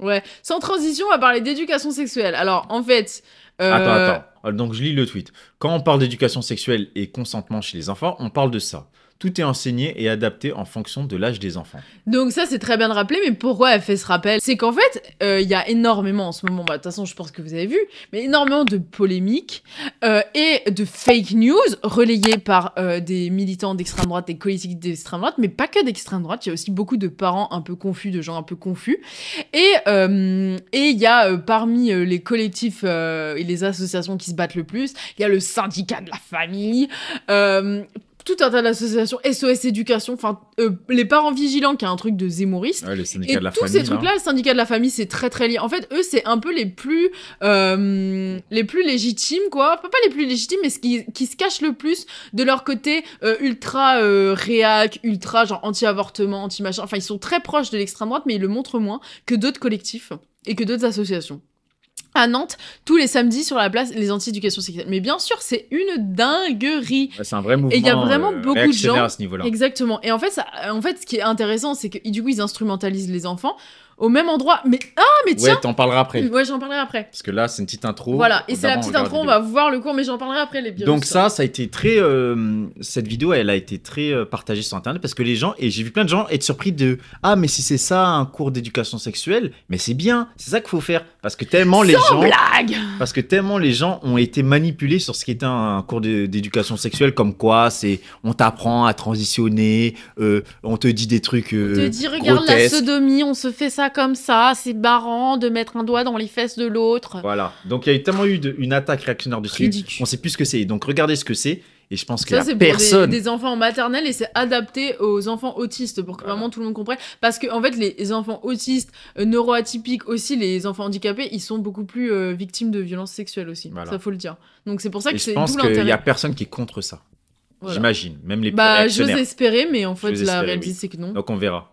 Ouais. Sans transition, on va parler d'éducation sexuelle. Alors, en fait... Attends. Donc, je lis le tweet. Quand on parle d'éducation sexuelle et consentement chez les enfants, on parle de ça. Tout est enseigné et adapté en fonction de l'âge des enfants. Donc ça, c'est très bien de rappeler, mais pourquoi elle fait ce rappel? C'est qu'en fait, il y a énormément en ce moment, bah, de toute façon, je pense que vous avez vu, mais énormément de polémiques et de fake news relayées par des militants d'extrême droite, des politiques d'extrême droite, mais pas que d'extrême droite, il y a aussi beaucoup de parents un peu confus, de gens un peu confus. Et il y a parmi les collectifs et les associations qui se battent le plus, il y a le syndicat de la famille, tout un tas d'associations, SOS Éducation, enfin, les parents vigilants, qui est un truc de zémouriste. Ouais, le syndicat Et de la tous famille. ces trucs-là, le syndicat de la famille, c'est très très lié. En fait, eux, c'est un peu les plus légitimes, quoi. Pas les plus légitimes, mais qui se cachent le plus de leur côté ultra réac, ultra genre anti-avortement, anti-machin. Enfin, ils sont très proches de l'extrême droite, mais ils le montrent moins que d'autres collectifs et que d'autres associations. À Nantes, tous les samedis sur la place, les anti-éducation sexuelle. Mais bien sûr, c'est une dinguerie. Ouais, c'est un vrai mouvement. Et il y a vraiment beaucoup de gens à ce niveau-là. Exactement. Et en fait, ce qui est intéressant, c'est que du coup, ils instrumentalisent les enfants au même endroit. Mais tiens. Ouais, t'en parleras après. Ouais, j'en parlerai après. Parce que là, c'est une petite intro. Voilà. Et c'est la petite intro. On va voir le cours, mais j'en parlerai après les Donc ça a été très. Cette vidéo, elle a été très partagée sur Internet parce que les gens, et j'ai vu plein de gens être surpris de mais si c'est ça un cours d'éducation sexuelle, mais c'est bien, c'est ça qu'il faut faire parce que tellement les gens. Blague. Parce que tellement les gens ont été manipulés sur ce qui était un cours d'éducation sexuelle, comme quoi c'est on t'apprend à transitionner, on te dit des trucs. On te dit regarde grotesques. la sodomie, on se fait ça comme ça, c'est marrant de mettre un doigt dans les fesses de l'autre. Voilà. Donc il y a tellement eu une attaque réactionnaire dessus. Ridicule. On sait plus ce que c'est. Donc regardez ce que c'est. Et je pense que ça, c'est personne. Pour des enfants en maternelle et c'est adapté aux enfants autistes pour que vraiment tout le monde comprenne. Parce que en fait, les enfants autistes, neuroatypiques aussi, les enfants handicapés, ils sont beaucoup plus victimes de violences sexuelles aussi. Voilà. Ça faut le dire. Donc c'est pour ça que c'est je tout pense l'intérêt. qu'il y a personne qui est contre ça. Voilà. J'imagine. Même les j'ose espérer, mais en fait, la réalité, c'est que non. Donc on verra.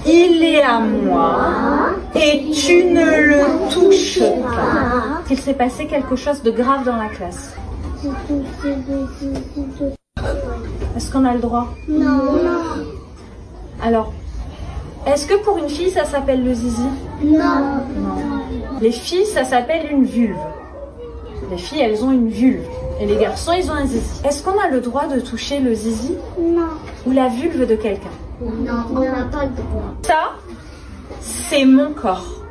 Il est à moi et tu ne le touches pas. Il s'est passé quelque chose de grave dans la classe. Est-ce qu'on a le droit? Non. Alors, est-ce que pour une fille, ça s'appelle le zizi? Non. Les filles, ça s'appelle une vulve. Les filles, elles ont une vulve. Et les garçons, ils ont un zizi. Est-ce qu'on a le droit de toucher le zizi? Non. Ou la vulve de quelqu'un? Non, on n'a pas le droit. Ça, c'est mon corps.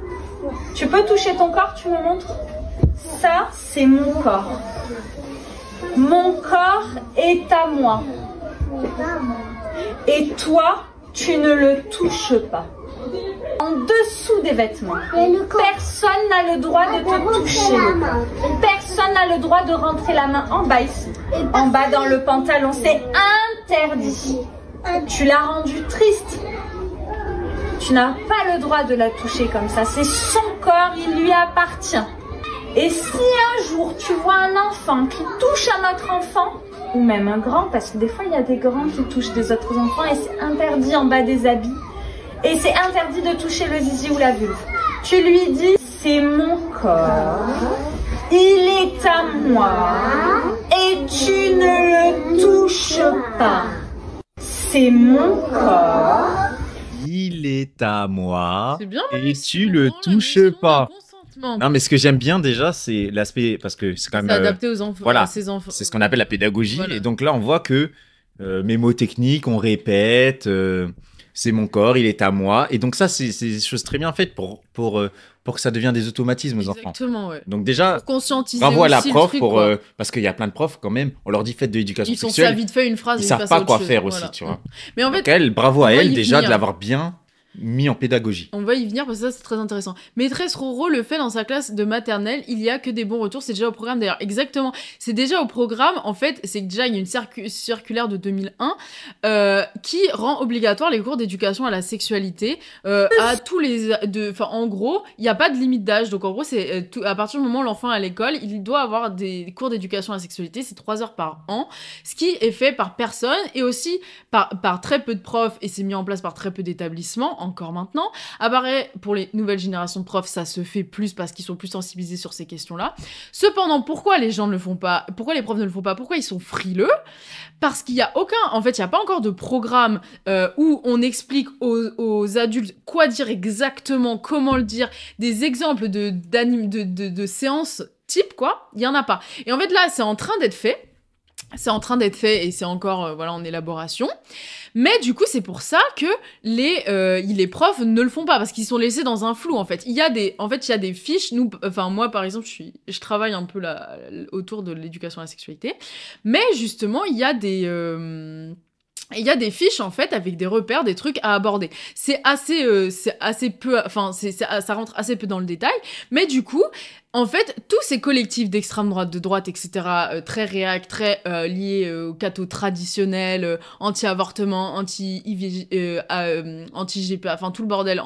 Tu peux toucher ton corps, tu me montres? Ça, c'est mon corps. Mon corps est à moi. Et toi, tu ne le touches pas. En dessous des vêtements. Personne n'a le droit de te toucher. Personne n'a le droit de rentrer la main en bas ici. En bas dans le pantalon. C'est interdit. Tu l'as rendu triste. Tu n'as pas le droit de la toucher comme ça. C'est son corps, il lui appartient. Et si un jour tu vois un enfant qui touche un autre enfant, ou même un grand, parce que des fois il y a des grands qui touchent des autres enfants et c'est interdit en bas des habits. Et c'est interdit de toucher le zizi ou la vulve. Tu lui dis, c'est mon corps, il est à moi, et tu ne le touches pas. C'est mon corps. Il est à moi. C'est bien, et tu le touches pas. Non, mais ce que j'aime bien déjà, c'est l'aspect, parce que c'est quand même adapté aux enfants. Voilà, à ces enfants. c'est ce qu'on appelle la pédagogie. Voilà. Et donc là, on voit que mes mots techniques, on répète. C'est mon corps, il est à moi. Et donc ça, c'est des choses très bien faites pour que ça devienne des automatismes aux enfants. Exactement, ouais. Donc déjà, pour conscientiser bravo à la aussi prof le truc, parce qu'il y a plein de profs quand même. On leur dit faites de l'éducation ils sexuelle. Ils sont vite fait une phrase. Ils savent pas quoi faire aussi, tu vois. Mais en fait, donc elle, bravo à elle déjà de l'avoir bien mis en pédagogie. On va y venir parce que ça c'est très intéressant. Maîtresse Roro le fait dans sa classe de maternelle, il y a que des bons retours, c'est déjà au programme d'ailleurs. Exactement, c'est déjà au programme en fait, c'est que déjà il y a une circulaire de 2001 qui rend obligatoire les cours d'éducation à la sexualité à tous les... Enfin en gros, il n'y a pas de limite d'âge, donc en gros c'est à partir du moment où l'enfant est à l'école, il doit avoir des cours d'éducation à la sexualité, c'est 3 heures par an, ce qui est fait par personne et aussi par très peu de profs et c'est mis en place par très peu d'établissements encore maintenant. Apparaît pour les nouvelles générations de profs, ça se fait plus parce qu'ils sont plus sensibilisés sur ces questions-là. Cependant, pourquoi les gens ne le font pas? Pourquoi les profs ne le font pas? Pourquoi ils sont frileux? Parce qu'il y a en fait, il y a pas encore de programme où on explique aux adultes quoi dire exactement, comment le dire, des exemples de séances type, quoi. Il y en a pas. Et en fait, là, c'est en train d'être fait. C'est en train d'être fait et c'est encore en élaboration. Mais du coup, c'est pour ça que les profs ne le font pas parce qu'ils sont laissés dans un flou, en fait. Il y a des fiches. Moi, par exemple, je travaille un peu autour de l'éducation à la sexualité. Mais justement, il y a des fiches, en fait, avec des repères, des trucs à aborder. C'est assez peu, ça rentre assez peu dans le détail. Mais du coup, en fait, tous ces collectifs d'extrême droite, de droite, etc., très réac, très liés au catho traditionnel, anti-avortement, anti-IVG, anti-GPA, enfin tout le bordel,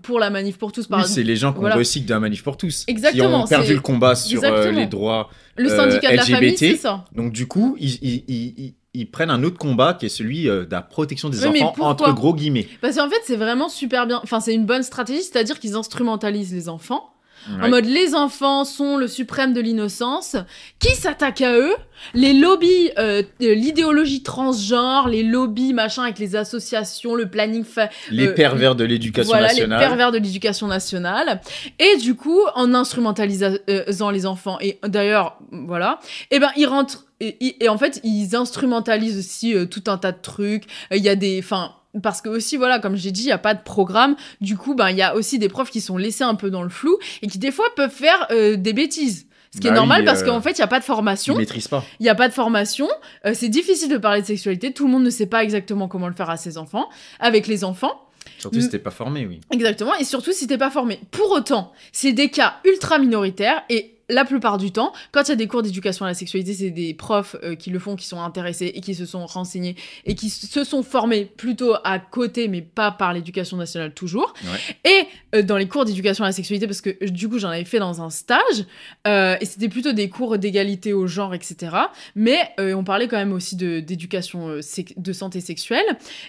pour la manif pour tous, par Oui, exemple. c'est les gens qu'on Voilà. recycle de la manif pour tous. Exactement, Qui ont perdu c'est- le combat sur Exactement. les droits Le syndicat de la famille, LGBT. c'est ça. Donc du coup, ils prennent un autre combat qui est celui de la protection des Oui, mais enfants, pourquoi entre gros guillemets. Parce qu'en fait, c'est vraiment super bien. Enfin, c'est une bonne stratégie, c'est-à-dire qu'ils instrumentalisent les enfants. Ouais. En mode, les enfants sont le suprême de l'innocence. Qui s'attaque à eux? Les lobbies, l'idéologie transgenre, les lobbies, machin, avec les associations, le planning... Les pervers de l'éducation nationale. Les pervers de l'éducation nationale. Et du coup, en instrumentalisant les enfants, et d'ailleurs, voilà, et ben, ils rentrent... Et en fait, ils instrumentalisent aussi tout un tas de trucs. Il y a des... Parce que aussi, voilà, comme j'ai dit, il n'y a pas de programme. Du coup, il y a aussi des profs qui sont laissés un peu dans le flou et qui, des fois, peuvent faire des bêtises. Ce qui est normal parce qu'en fait, il n'y a pas de formation. Ils maîtrisent pas. Il n'y a pas de formation. C'est difficile de parler de sexualité. Tout le monde ne sait pas exactement comment le faire avec les enfants. Surtout si t'es pas formé, oui. Exactement. Et surtout si t'es pas formé. Pour autant, c'est des cas ultra minoritaires et la plupart du temps, quand il y a des cours d'éducation à la sexualité, c'est des profs qui le font, qui sont intéressés et qui se sont renseignés et qui se sont formés plutôt à côté, mais pas par l'éducation nationale toujours. Ouais. Et dans les cours d'éducation à la sexualité, parce que du coup, j'en avais fait dans un stage, et c'était plutôt des cours d'égalité au genre, etc. Mais on parlait quand même aussi d'éducation de santé sexuelle.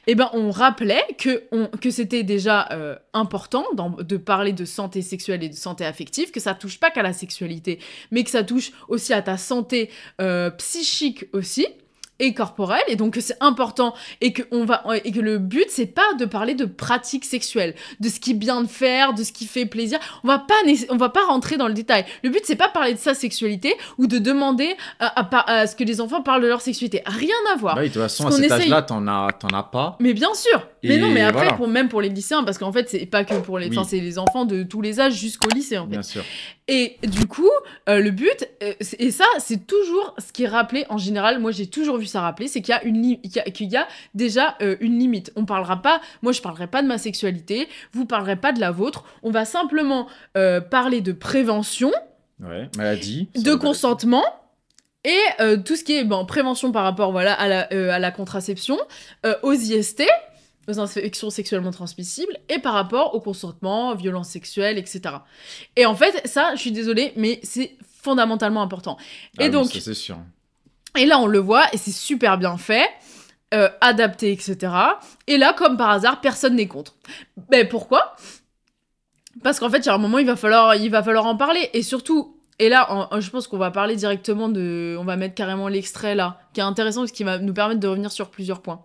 Et ben, on rappelait que c'était déjà important de parler de santé sexuelle et de santé affective, que ça touche pas qu'à la sexualité, mais que ça touche aussi à ta santé psychique aussi et corporelle, et donc c'est important et que le but c'est pas de parler de pratiques sexuelles, de ce qui est bien de faire, de ce qui fait plaisir. On va pas rentrer dans le détail. Le but c'est pas parler de sa sexualité ou de demander à ce que les enfants parlent de leur sexualité. Rien à voir. Bah oui, de toute façon, à cet âge-là, t'en as pas. Mais bien sûr. Mais Et non, mais après, voilà. même pour les lycéens, parce qu'en fait, c'est pas que pour les... Oui. Enfin, c'est les enfants de tous les âges jusqu'au lycée, en fait. Bien sûr. Et du coup, le but, et ça, c'est toujours ce qui est rappelé, en général, moi, j'ai toujours vu ça rappeler, c'est qu'il y a déjà une limite. On parlera pas... Moi, je parlerai pas de ma sexualité, vous parlerez pas de la vôtre. On va simplement parler de prévention, Ouais, maladie. de consentement, et tout ce qui est prévention par rapport à la contraception, aux IST, aux infections sexuellement transmissibles, et par rapport au consentement, violences sexuelles, etc. Et en fait, ça, je suis désolée, mais c'est fondamentalement important. Ah Et oui, donc, ça, c'est sûr. et là, on le voit, et c'est super bien fait, adapté, etc. Et là, comme par hasard, personne n'est contre. Mais pourquoi ? Parce qu'en fait, il y a un moment, il va falloir en parler, et surtout... Et là, je pense qu'on va parler directement on va mettre carrément l'extrait là, qui est intéressant parce qu'il va nous permettre de revenir sur plusieurs points.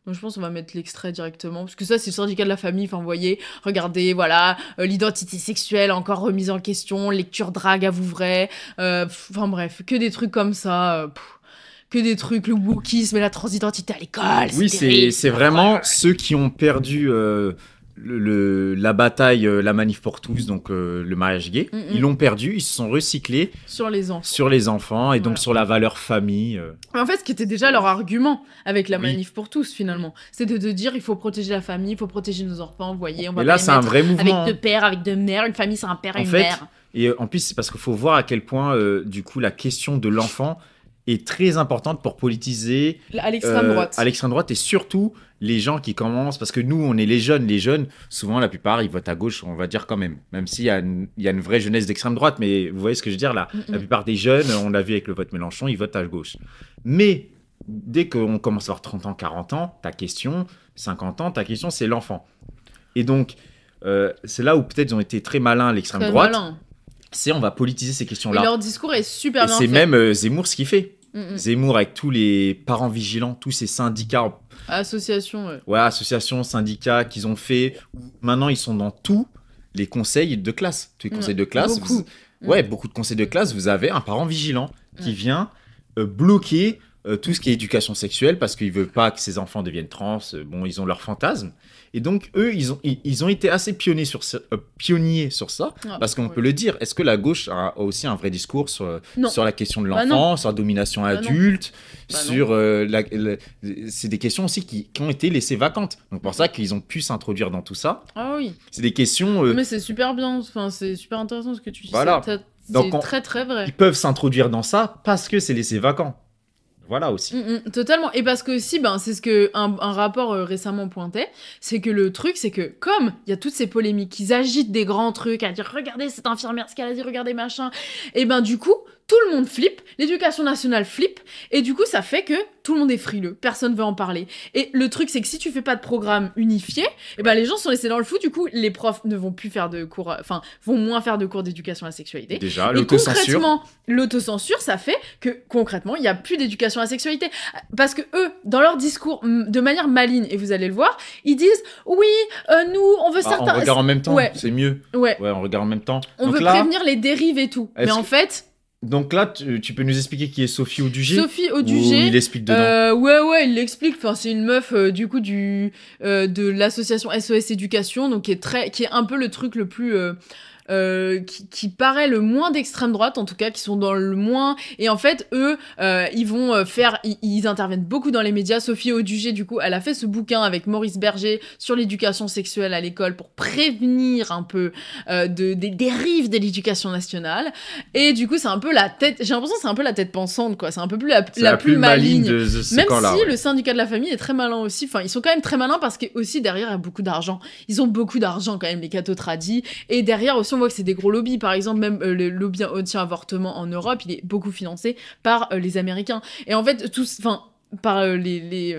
Donc je pense qu'on va mettre l'extrait directement, parce que ça c'est le syndicat de la famille, enfin vous voyez, regardez, voilà, l'identité sexuelle encore remise en question, lecture drague à vous vrai, enfin bref, que des trucs comme ça, que des trucs, le wokisme et la transidentité à l'école, Oui, terrible. c'est vraiment ceux qui ont perdu la bataille, la manif pour tous, donc le mariage gay. Ils l'ont perdu, ils se sont recyclés Sur les enfants. sur les enfants et donc Voilà. sur la valeur famille. En fait, ce qui était déjà leur argument avec la Oui. manif pour tous, finalement, c'était de dire il faut protéger la famille, il faut protéger nos enfants, vous voyez, on va Et pas là, les c'est un mettre vrai mouvement. avec deux pères, avec deux mères, une famille c'est un père et En une fait, mère. Et en plus, c'est parce qu'il faut voir à quel point, du coup, la question de l'enfant est très importante pour politiser À l'extrême droite. à l'extrême droite et surtout les gens qui commencent, parce que nous, on est les jeunes, souvent, la plupart, ils votent à gauche, on va dire quand même s'il y a une vraie jeunesse d'extrême droite, mais vous voyez ce que je veux dire là, la plupart des jeunes, on l'a vu avec le vote Mélenchon, ils votent à gauche. Mais dès qu'on commence à avoir 30 ans, 40 ans, ta question, 50 ans, ta question, c'est l'enfant. Et donc, c'est là où peut-être ils ont été très malins, l'extrême Très droite. malin. C'est on va politiser ces Et questions-là. leur discours est super Et bien c'est fait. même Zemmour ce qu'il fait. Mm. Zemmour avec tous les parents vigilants, tous ces syndicats, Association, ouais. ouais, associations, syndicats qu'ils ont fait. Maintenant, ils sont dans tous les conseils de classe. Tous les conseils de classe. Beaucoup. Ouais, beaucoup de conseils de classe. Vous avez un parent vigilant qui vient bloquer tout ce qui est éducation sexuelle parce qu'il veut pas que ses enfants deviennent trans. Bon, ils ont leurs fantasmes. Et donc, eux, ils ont été assez pionniers sur ça, parce qu'on peut le dire. Est-ce que la gauche a aussi un vrai discours sur la question de Bah l'enfant, sur la domination adulte, Bah sur c'est des questions aussi qui ont été laissées vacantes. Donc, pour ça qu'ils ont pu s'introduire dans tout ça. Ah oui. C'est des questions... Mais c'est super bien, enfin, c'est super intéressant ce que tu dis. Voilà. C'est Donc, très très vrai. Ils peuvent s'introduire dans ça parce que c'est laissé vacant. Voilà aussi. Totalement. Et parce que aussi, c'est ce que un rapport récemment pointait, c'est que le truc, c'est que comme il y a toutes ces polémiques, ils agitent des grands trucs à dire regardez cette infirmière, ce qu'elle a dit, regardez machin, et du coup, tout le monde flippe, l'éducation nationale flippe, et du coup, ça fait que tout le monde est frileux, personne veut en parler. Et le truc, c'est que si tu fais pas de programme unifié, les gens sont laissés dans le flou, du coup, les profs ne vont plus faire de cours, vont moins faire de cours d'éducation à la sexualité. Déjà, Et l'autocensure. concrètement, l'autocensure, ça fait que concrètement, il n'y a plus d'éducation à la sexualité. Parce que eux, dans leur discours, de manière maligne, et vous allez le voir, ils disent oui, nous, on veut certains. On regarde en même temps, Ouais. c'est mieux. Ouais. Ouais, on regarde en même temps. On Donc veut là, prévenir les dérives et tout. Mais en fait, donc là, tu peux nous expliquer qui est Sophie Audugé Sophie Ou Audugé. il explique dedans. Ouais, il l'explique. Enfin, c'est une meuf du coup de l'association SOS Éducation, donc qui est un peu le truc le plus qui paraît le moins d'extrême droite, en tout cas, qui sont dans le moins. Et en fait, eux, ils vont ils interviennent beaucoup dans les médias. Sophie Audugé, du coup, elle a fait ce bouquin avec Maurice Berger sur l'éducation sexuelle à l'école pour prévenir un peu des dérives de l'éducation nationale. Et du coup, c'est un peu la tête. J'ai l'impression que c'est un peu la tête pensante, quoi. C'est un peu plus la plus maligne. De ce Même camp-là, si ouais. le syndicat de la famille est très malin aussi. Enfin, ils sont quand même très malins parce que aussi derrière il y a beaucoup d'argent. Ils ont beaucoup d'argent quand même, les cathos tradis. Et derrière aussi on voit que c'est des gros lobbies. Par exemple, même le lobby anti-avortement en Europe, il est beaucoup financé par les Américains. Et en fait, par les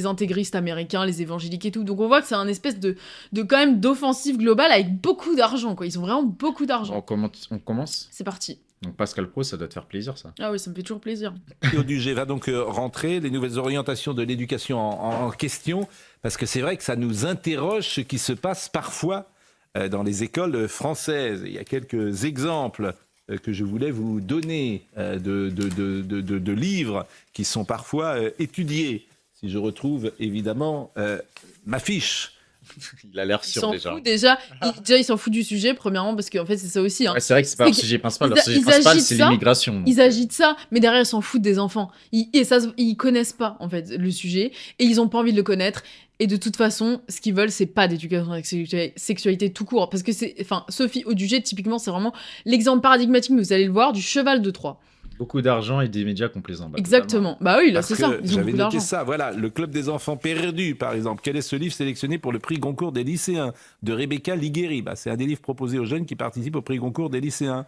intégristes américains, les évangéliques et tout. Donc on voit que c'est un espèce de quand même d'offensive globale avec beaucoup d'argent, quoi. Ils ont vraiment beaucoup d'argent. On commence. C'est parti. Donc Pascal Pro, ça doit te faire plaisir, ça. Ah oui, ça me fait toujours plaisir. Audugé va donc rentrer, les nouvelles orientations de l'éducation en question, parce que c'est vrai que ça nous interroge ce qui se passe parfois dans les écoles françaises. Il y a quelques exemples que je voulais vous donner de livres qui sont parfois étudiés. Si je retrouve évidemment ma fiche. Il a l'air Ils sûr s'en déjà. foutent déjà. Ils s'en foutent du sujet, premièrement, parce qu'en fait, c'est ça aussi. Hein. Ouais, c'est vrai que c'est pas leur C'est sujet principal. ils Leur sujet ils principal, agitent c'est ça, l'immigration. donc. Ils agitent ça, mais derrière, ils s'en foutent des enfants. Ils connaissent pas, en fait, le sujet, et ils ont pas envie de le connaître. Et de toute façon, ce qu'ils veulent, c'est pas d'éducation à la sexualité tout court. Parce que Sophie Audugé, typiquement, c'est vraiment l'exemple paradigmatique, mais vous allez le voir, du cheval de Troie. Beaucoup d'argent et des médias complaisants. Exactement. Bah oui, là, Parce c'est que ça. Ils ont j'avais beaucoup noté d'argent. ça, voilà, le Club des enfants perdus, par exemple. Quel est ce livre sélectionné pour le prix Goncourt des lycéens de Rebecca Ligueri? C'est un des livres proposés aux jeunes qui participent au prix Goncourt des lycéens.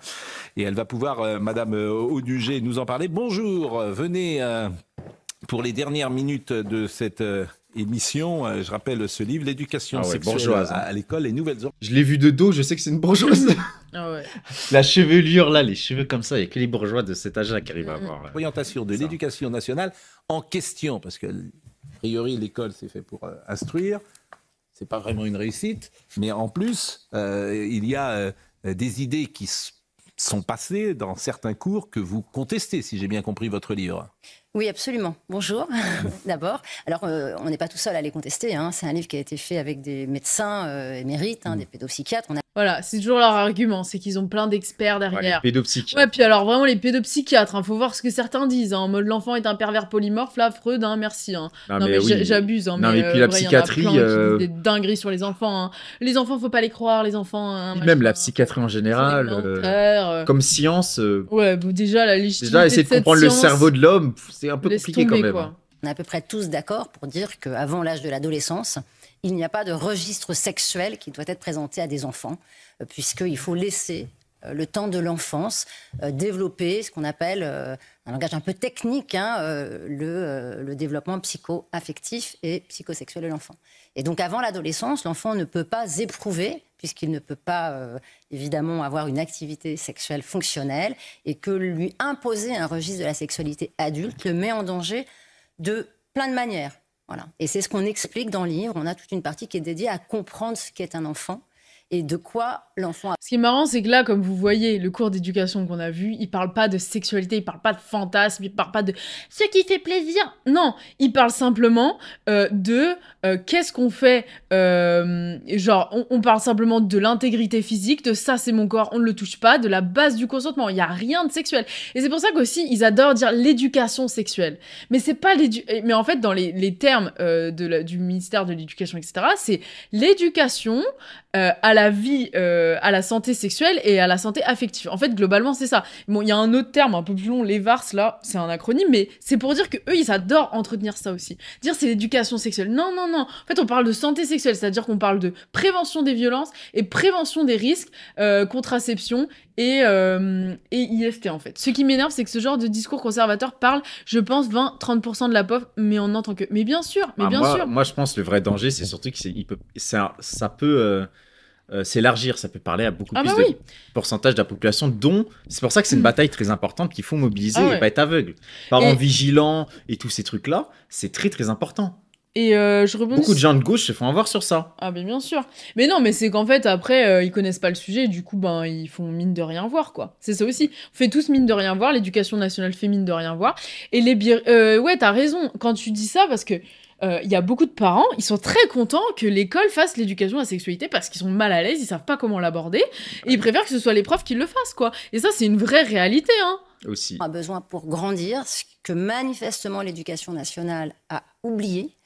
Et elle va pouvoir, Madame Audugé, nous en parler. Bonjour, venez pour les dernières minutes de cette émission. Je rappelle ce livre, L'éducation sexuelle bourgeoise, hein. à l'école, les nouvelles... Je l'ai vu de dos, je sais que c'est une bourgeoise. Ah ouais. La chevelure, là, les cheveux comme ça, il n'y a que les bourgeois de cet âge-là qui arrivent à avoir. orientation de Ça. l'éducation nationale en question, parce que, a priori, l'école, c'est fait pour instruire. C'est pas vraiment une réussite, mais en plus, il y a des idées qui sont passées dans certains cours que vous contestez, si j'ai bien compris votre livre. Oui, absolument. Bonjour, d'abord. Alors, on n'est pas tout seul à les contester. Hein. C'est un livre qui a été fait avec des médecins émérites, des pédopsychiatres. On a Voilà, c'est toujours leur argument, c'est qu'ils ont plein d'experts Ouais, les derrière. pédopsychiatres. Ouais, puis alors vraiment les pédopsychiatres, faut voir ce que certains disent. En mode l'enfant est un pervers polymorphe, là, Freud, merci. Non, mais oui. j'abuse. Non, mais puis la vrai, psychiatrie, y en a plein qui disent des dingueries sur les enfants. Hein. Les enfants, faut pas les croire, les enfants. Hein, Puis même machin. la psychiatrie en général, C'est élémentaire, comme science. Ouais, bon, déjà la légitimité Déjà, essayer de cette comprendre le science, cerveau de l'homme, c'est un peu laisse compliqué tomber, quand même. quoi. on est à peu près tous d'accord pour dire qu'avant l'âge de l'adolescence, il n'y a pas de registre sexuel qui doit être présenté à des enfants, puisqu'il faut laisser le temps de l'enfance, développer ce qu'on appelle, un langage un peu technique, le développement psycho-affectif et psychosexuel de l'enfant. Et donc avant l'adolescence, l'enfant ne peut pas éprouver, puisqu'il ne peut pas évidemment avoir une activité sexuelle fonctionnelle, et que lui imposer un registre de la sexualité adulte le met en danger de plein de manières. Voilà. Et c'est ce qu'on explique dans le livre. On a toute une partie qui est dédiée à comprendre ce qu'est un enfant et de quoi l'enfant a... Ce qui est marrant, c'est que là, comme vous voyez, le cours d'éducation qu'on a vu, il parle pas de sexualité, il parle pas de fantasme, il parle pas de ce qui fait plaisir. Non, il parle simplement de qu'est-ce qu'on fait. Genre, on parle simplement de l'intégrité physique, de ça, c'est mon corps, on ne le touche pas, de la base du consentement. Il y a rien de sexuel. Et c'est pour ça qu'aussi, ils adorent dire l'éducation sexuelle. Mais c'est pas mais en fait, dans les termes du ministère de l'Éducation, etc., c'est l'éducation à la vie, à la santé sexuelle et à la santé affective. En fait, globalement, c'est ça. Bon, il y a un autre terme un peu plus long, les VARS, là, c'est un acronyme, mais c'est pour dire que eux, ils adorent entretenir ça aussi. Dire c'est l'éducation sexuelle. Non, non, non. En fait, on parle de santé sexuelle, c'est-à-dire qu'on parle de prévention des violences et prévention des risques, contraception et IST, en fait. Ce qui m'énerve, c'est que ce genre de discours conservateur parle, je pense, 20-30% de la POF, mais on entend que... Mais bien sûr, mais bien sûr. Moi, je pense que le vrai danger, c'est surtout que ça peut s'élargir, ça peut parler à beaucoup plus de pourcentage de la population, dont c'est pour ça que c'est une bataille très importante qu'il faut mobiliser et pas être aveugle. Parents vigilants et tous ces trucs-là, c'est très très important. Et je rebondis... Beaucoup de gens de gauche se font avoir sur ça. Ah ben bien sûr. Mais non, mais c'est qu'en fait, après, ils connaissent pas le sujet, et du coup, ben, ils font mine de rien voir, quoi. C'est ça aussi. On fait tous mine de rien voir, l'éducation nationale fait mine de rien voir. Et ouais, t'as raison quand tu dis ça, parce que il y a beaucoup de parents, ils sont très contents que l'école fasse l'éducation à la sexualité parce qu'ils sont mal à l'aise, ils savent pas comment l'aborder, et ils préfèrent que ce soit les profs qui le fassent, quoi. Et ça, c'est une vraie réalité, hein. Aussi. On a besoin pour grandir, ce que manifestement l'éducation nationale a oublié,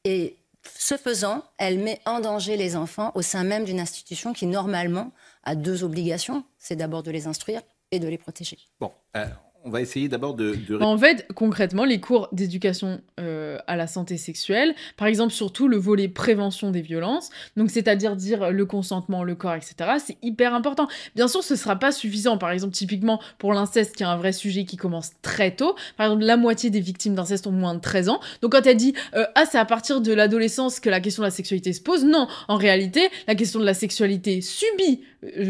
et ce faisant, elle met en danger les enfants au sein même d'une institution qui, normalement, a deux obligations. C'est d'abord de les instruire et de les protéger. Bon, on va essayer d'abord de... En fait, concrètement, les cours d'éducation à la santé sexuelle, par exemple, surtout le volet prévention des violences, donc c'est-à-dire dire le consentement, le corps, etc., c'est hyper important. Bien sûr, ce ne sera pas suffisant. Par exemple, typiquement, pour l'inceste, qui est un vrai sujet qui commence très tôt, par exemple, la moitié des victimes d'inceste ont moins de 13 ans. Donc quand elle dit « Ah, c'est à partir de l'adolescence que la question de la sexualité se pose », non, en réalité, la question de la sexualité subie,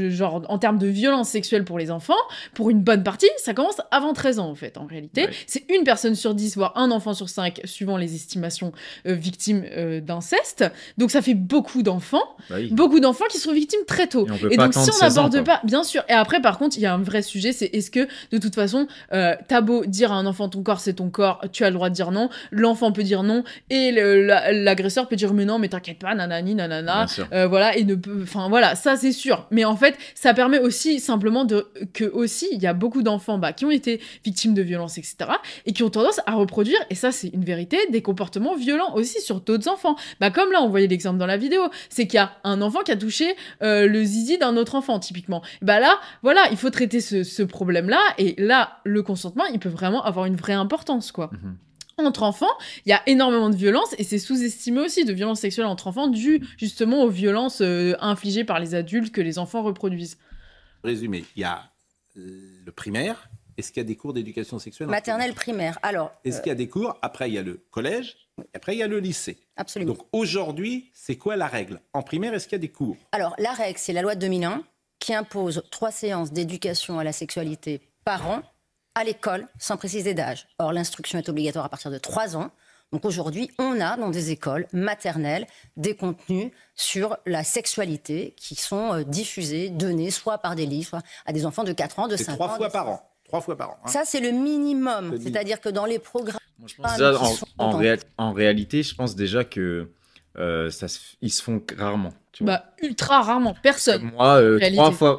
genre en termes de violence sexuelle pour les enfants, pour une bonne partie, ça commence avant 13 ans, en fait, en réalité. Ouais. C'est une personne sur 10, voire un enfant sur 5, suivant les estimations, victimes d'inceste. Donc ça fait beaucoup d'enfants, beaucoup d'enfants qui sont victimes très tôt. Et donc si on n'aborde pas, bien sûr. Et après, par contre, il y a un vrai sujet, c'est est-ce que, de toute façon, t'as beau dire à un enfant ton corps c'est ton corps, tu as le droit de dire non, l'enfant peut dire non, et l'agresseur peut dire mais non, mais t'inquiète pas, nanani, nanana, voilà, et ne peut, enfin voilà, ça c'est sûr. Mais en fait, ça permet aussi simplement que aussi, il y a beaucoup d'enfants qui ont été victimes de violences, etc., et qui ont tendance à reproduire, et ça c'est une vérité, des comportements violents aussi sur d'autres enfants. Comme là, on voyait l'exemple dans la vidéo, c'est qu'il y a un enfant qui a touché le zizi d'un autre enfant, typiquement. Là, voilà, il faut traiter ce problème-là, et là, le consentement, il peut vraiment avoir une vraie importance, quoi. Entre enfants, il y a énormément de violences, et c'est sous-estimé aussi, de violences sexuelles entre enfants, dues justement aux violences infligées par les adultes que les enfants reproduisent. Résumé, il y a le primaire. Est-ce qu'il y a des cours d'éducation sexuelle maternelle, primaire. Alors, est-ce qu'il y a des cours? Après, il y a le collège, et après, il y a le lycée. Absolument. Donc aujourd'hui, c'est quoi la règle? En primaire, est-ce qu'il y a des cours? Alors, la règle, c'est la loi de 2001 qui impose 3 séances d'éducation à la sexualité par an à l'école, sans préciser d'âge. Or, l'instruction est obligatoire à partir de 3 ans. Donc aujourd'hui, on a dans des écoles maternelles des contenus sur la sexualité qui sont diffusés, donnés, soit par des livres, soit à des enfants de 4 ans, de 5 ans. 3 fois par an. 3 fois par an. Ça, c'est le minimum. C'est-à-dire que dans les programmes... Moi, je pense déjà, en réalité, je pense déjà que ils se font rarement. Tu vois. Ultra rarement. Personne. Moi,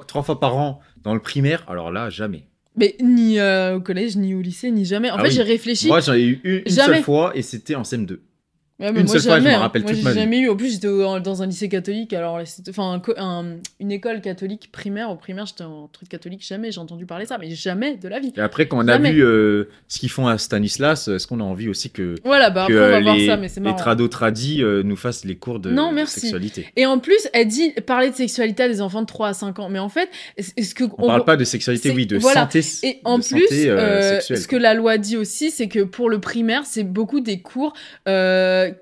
3 fois par an dans le primaire, alors là, jamais. Mais ni au collège, ni au lycée, ni jamais. En fait, j'ai réfléchi. Moi, j'en ai eu une seule fois et c'était en CM2. Ouais, mais Une moi, seule fois, je jamais, me hein. rappelle Moi, toute j'ai ma vie. jamais eu. En plus, j'étais dans un lycée catholique, alors enfin une école catholique primaire. Au primaire, j'étais en truc catholique. Jamais j'ai entendu parler de ça, mais jamais de la vie. Et après, quand on a Jamais. vu ce qu'ils font à Stanislas, est-ce qu'on a envie aussi que, Voilà, bah que après on va voir les, ça, mais c'est les marrant. trado-tradis nous fassent les cours Non, de merci. sexualité? Et en plus, elle dit parler de sexualité à des enfants de 3 à 5 ans. Mais en fait, est-ce que On parle pas de sexualité, c'est- oui, de voilà. santé, Et en de plus, santé, sexuelle, ce que la loi dit aussi, c'est que pour le primaire, c'est beaucoup des cours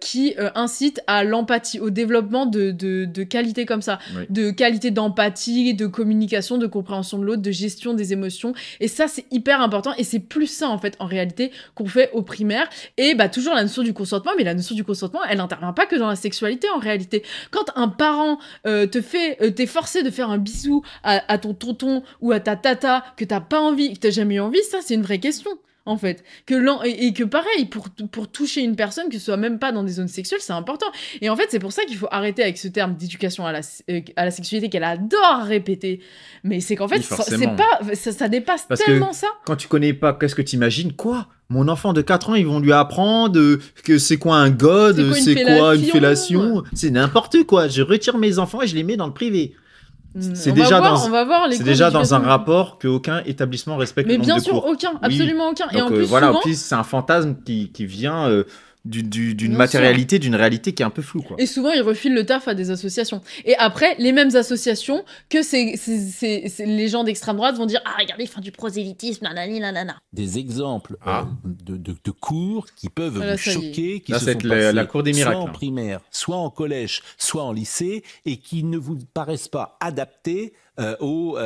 qui incitent à l'empathie, au développement de qualités comme ça, Oui. de qualité d'empathie, de communication, de compréhension de l'autre, de gestion des émotions. Et ça, c'est hyper important. Et c'est plus ça, en fait, en réalité, qu'on fait au primaire. Et bah, toujours la notion du consentement, mais la notion du consentement, elle n'intervient pas que dans la sexualité, en réalité. Quand un parent t'es forcé de faire un bisou à ton tonton ou à ta tata que t'as pas envie, que t'as jamais eu envie, ça, c'est une vraie question. En fait, et que pareil, pour toucher une personne, que ce soit même pas dans des zones sexuelles, c'est important. Et en fait, c'est pour ça qu'il faut arrêter avec ce terme d'éducation à la sexualité qu'elle adore répéter. Mais c'est qu'en fait, Oui, forcément. ça dépasse Parce que tellement ça. Quand tu connais pas, qu'est-ce que tu imagines? Quoi? Mon enfant de 4 ans, ils vont lui apprendre que c'est quoi un god, C'est quoi une c'est quoi une fellation? fellation. C'est n'importe quoi. Je retire mes enfants et je les mets dans le privé. C'est On déjà va voir, dans- on va voir les C'est cours déjà dans un d'éducation. rapport qu'aucun établissement respecte Mais le nombre bien de sûr, cours. aucun, Oui. absolument aucun. Et Donc en plus, voilà, souvent, en plus, c'est un fantasme qui vient d'une Bien matérialité, d'une réalité qui est un peu floue, quoi. et souvent, ils refilent le taf à des associations. Et après, les mêmes associations que les gens d'extrême droite vont dire ah regardez, ils font du prosélytisme, nanani, nanana. Des exemples Ah. de cours qui peuvent Voilà, vous ça y est. choquer, qui Là, se c'est sont la passés cour des soit miracles, en hein. primaire, soit en collège, soit en lycée, et qui ne vous paraissent pas adaptés aux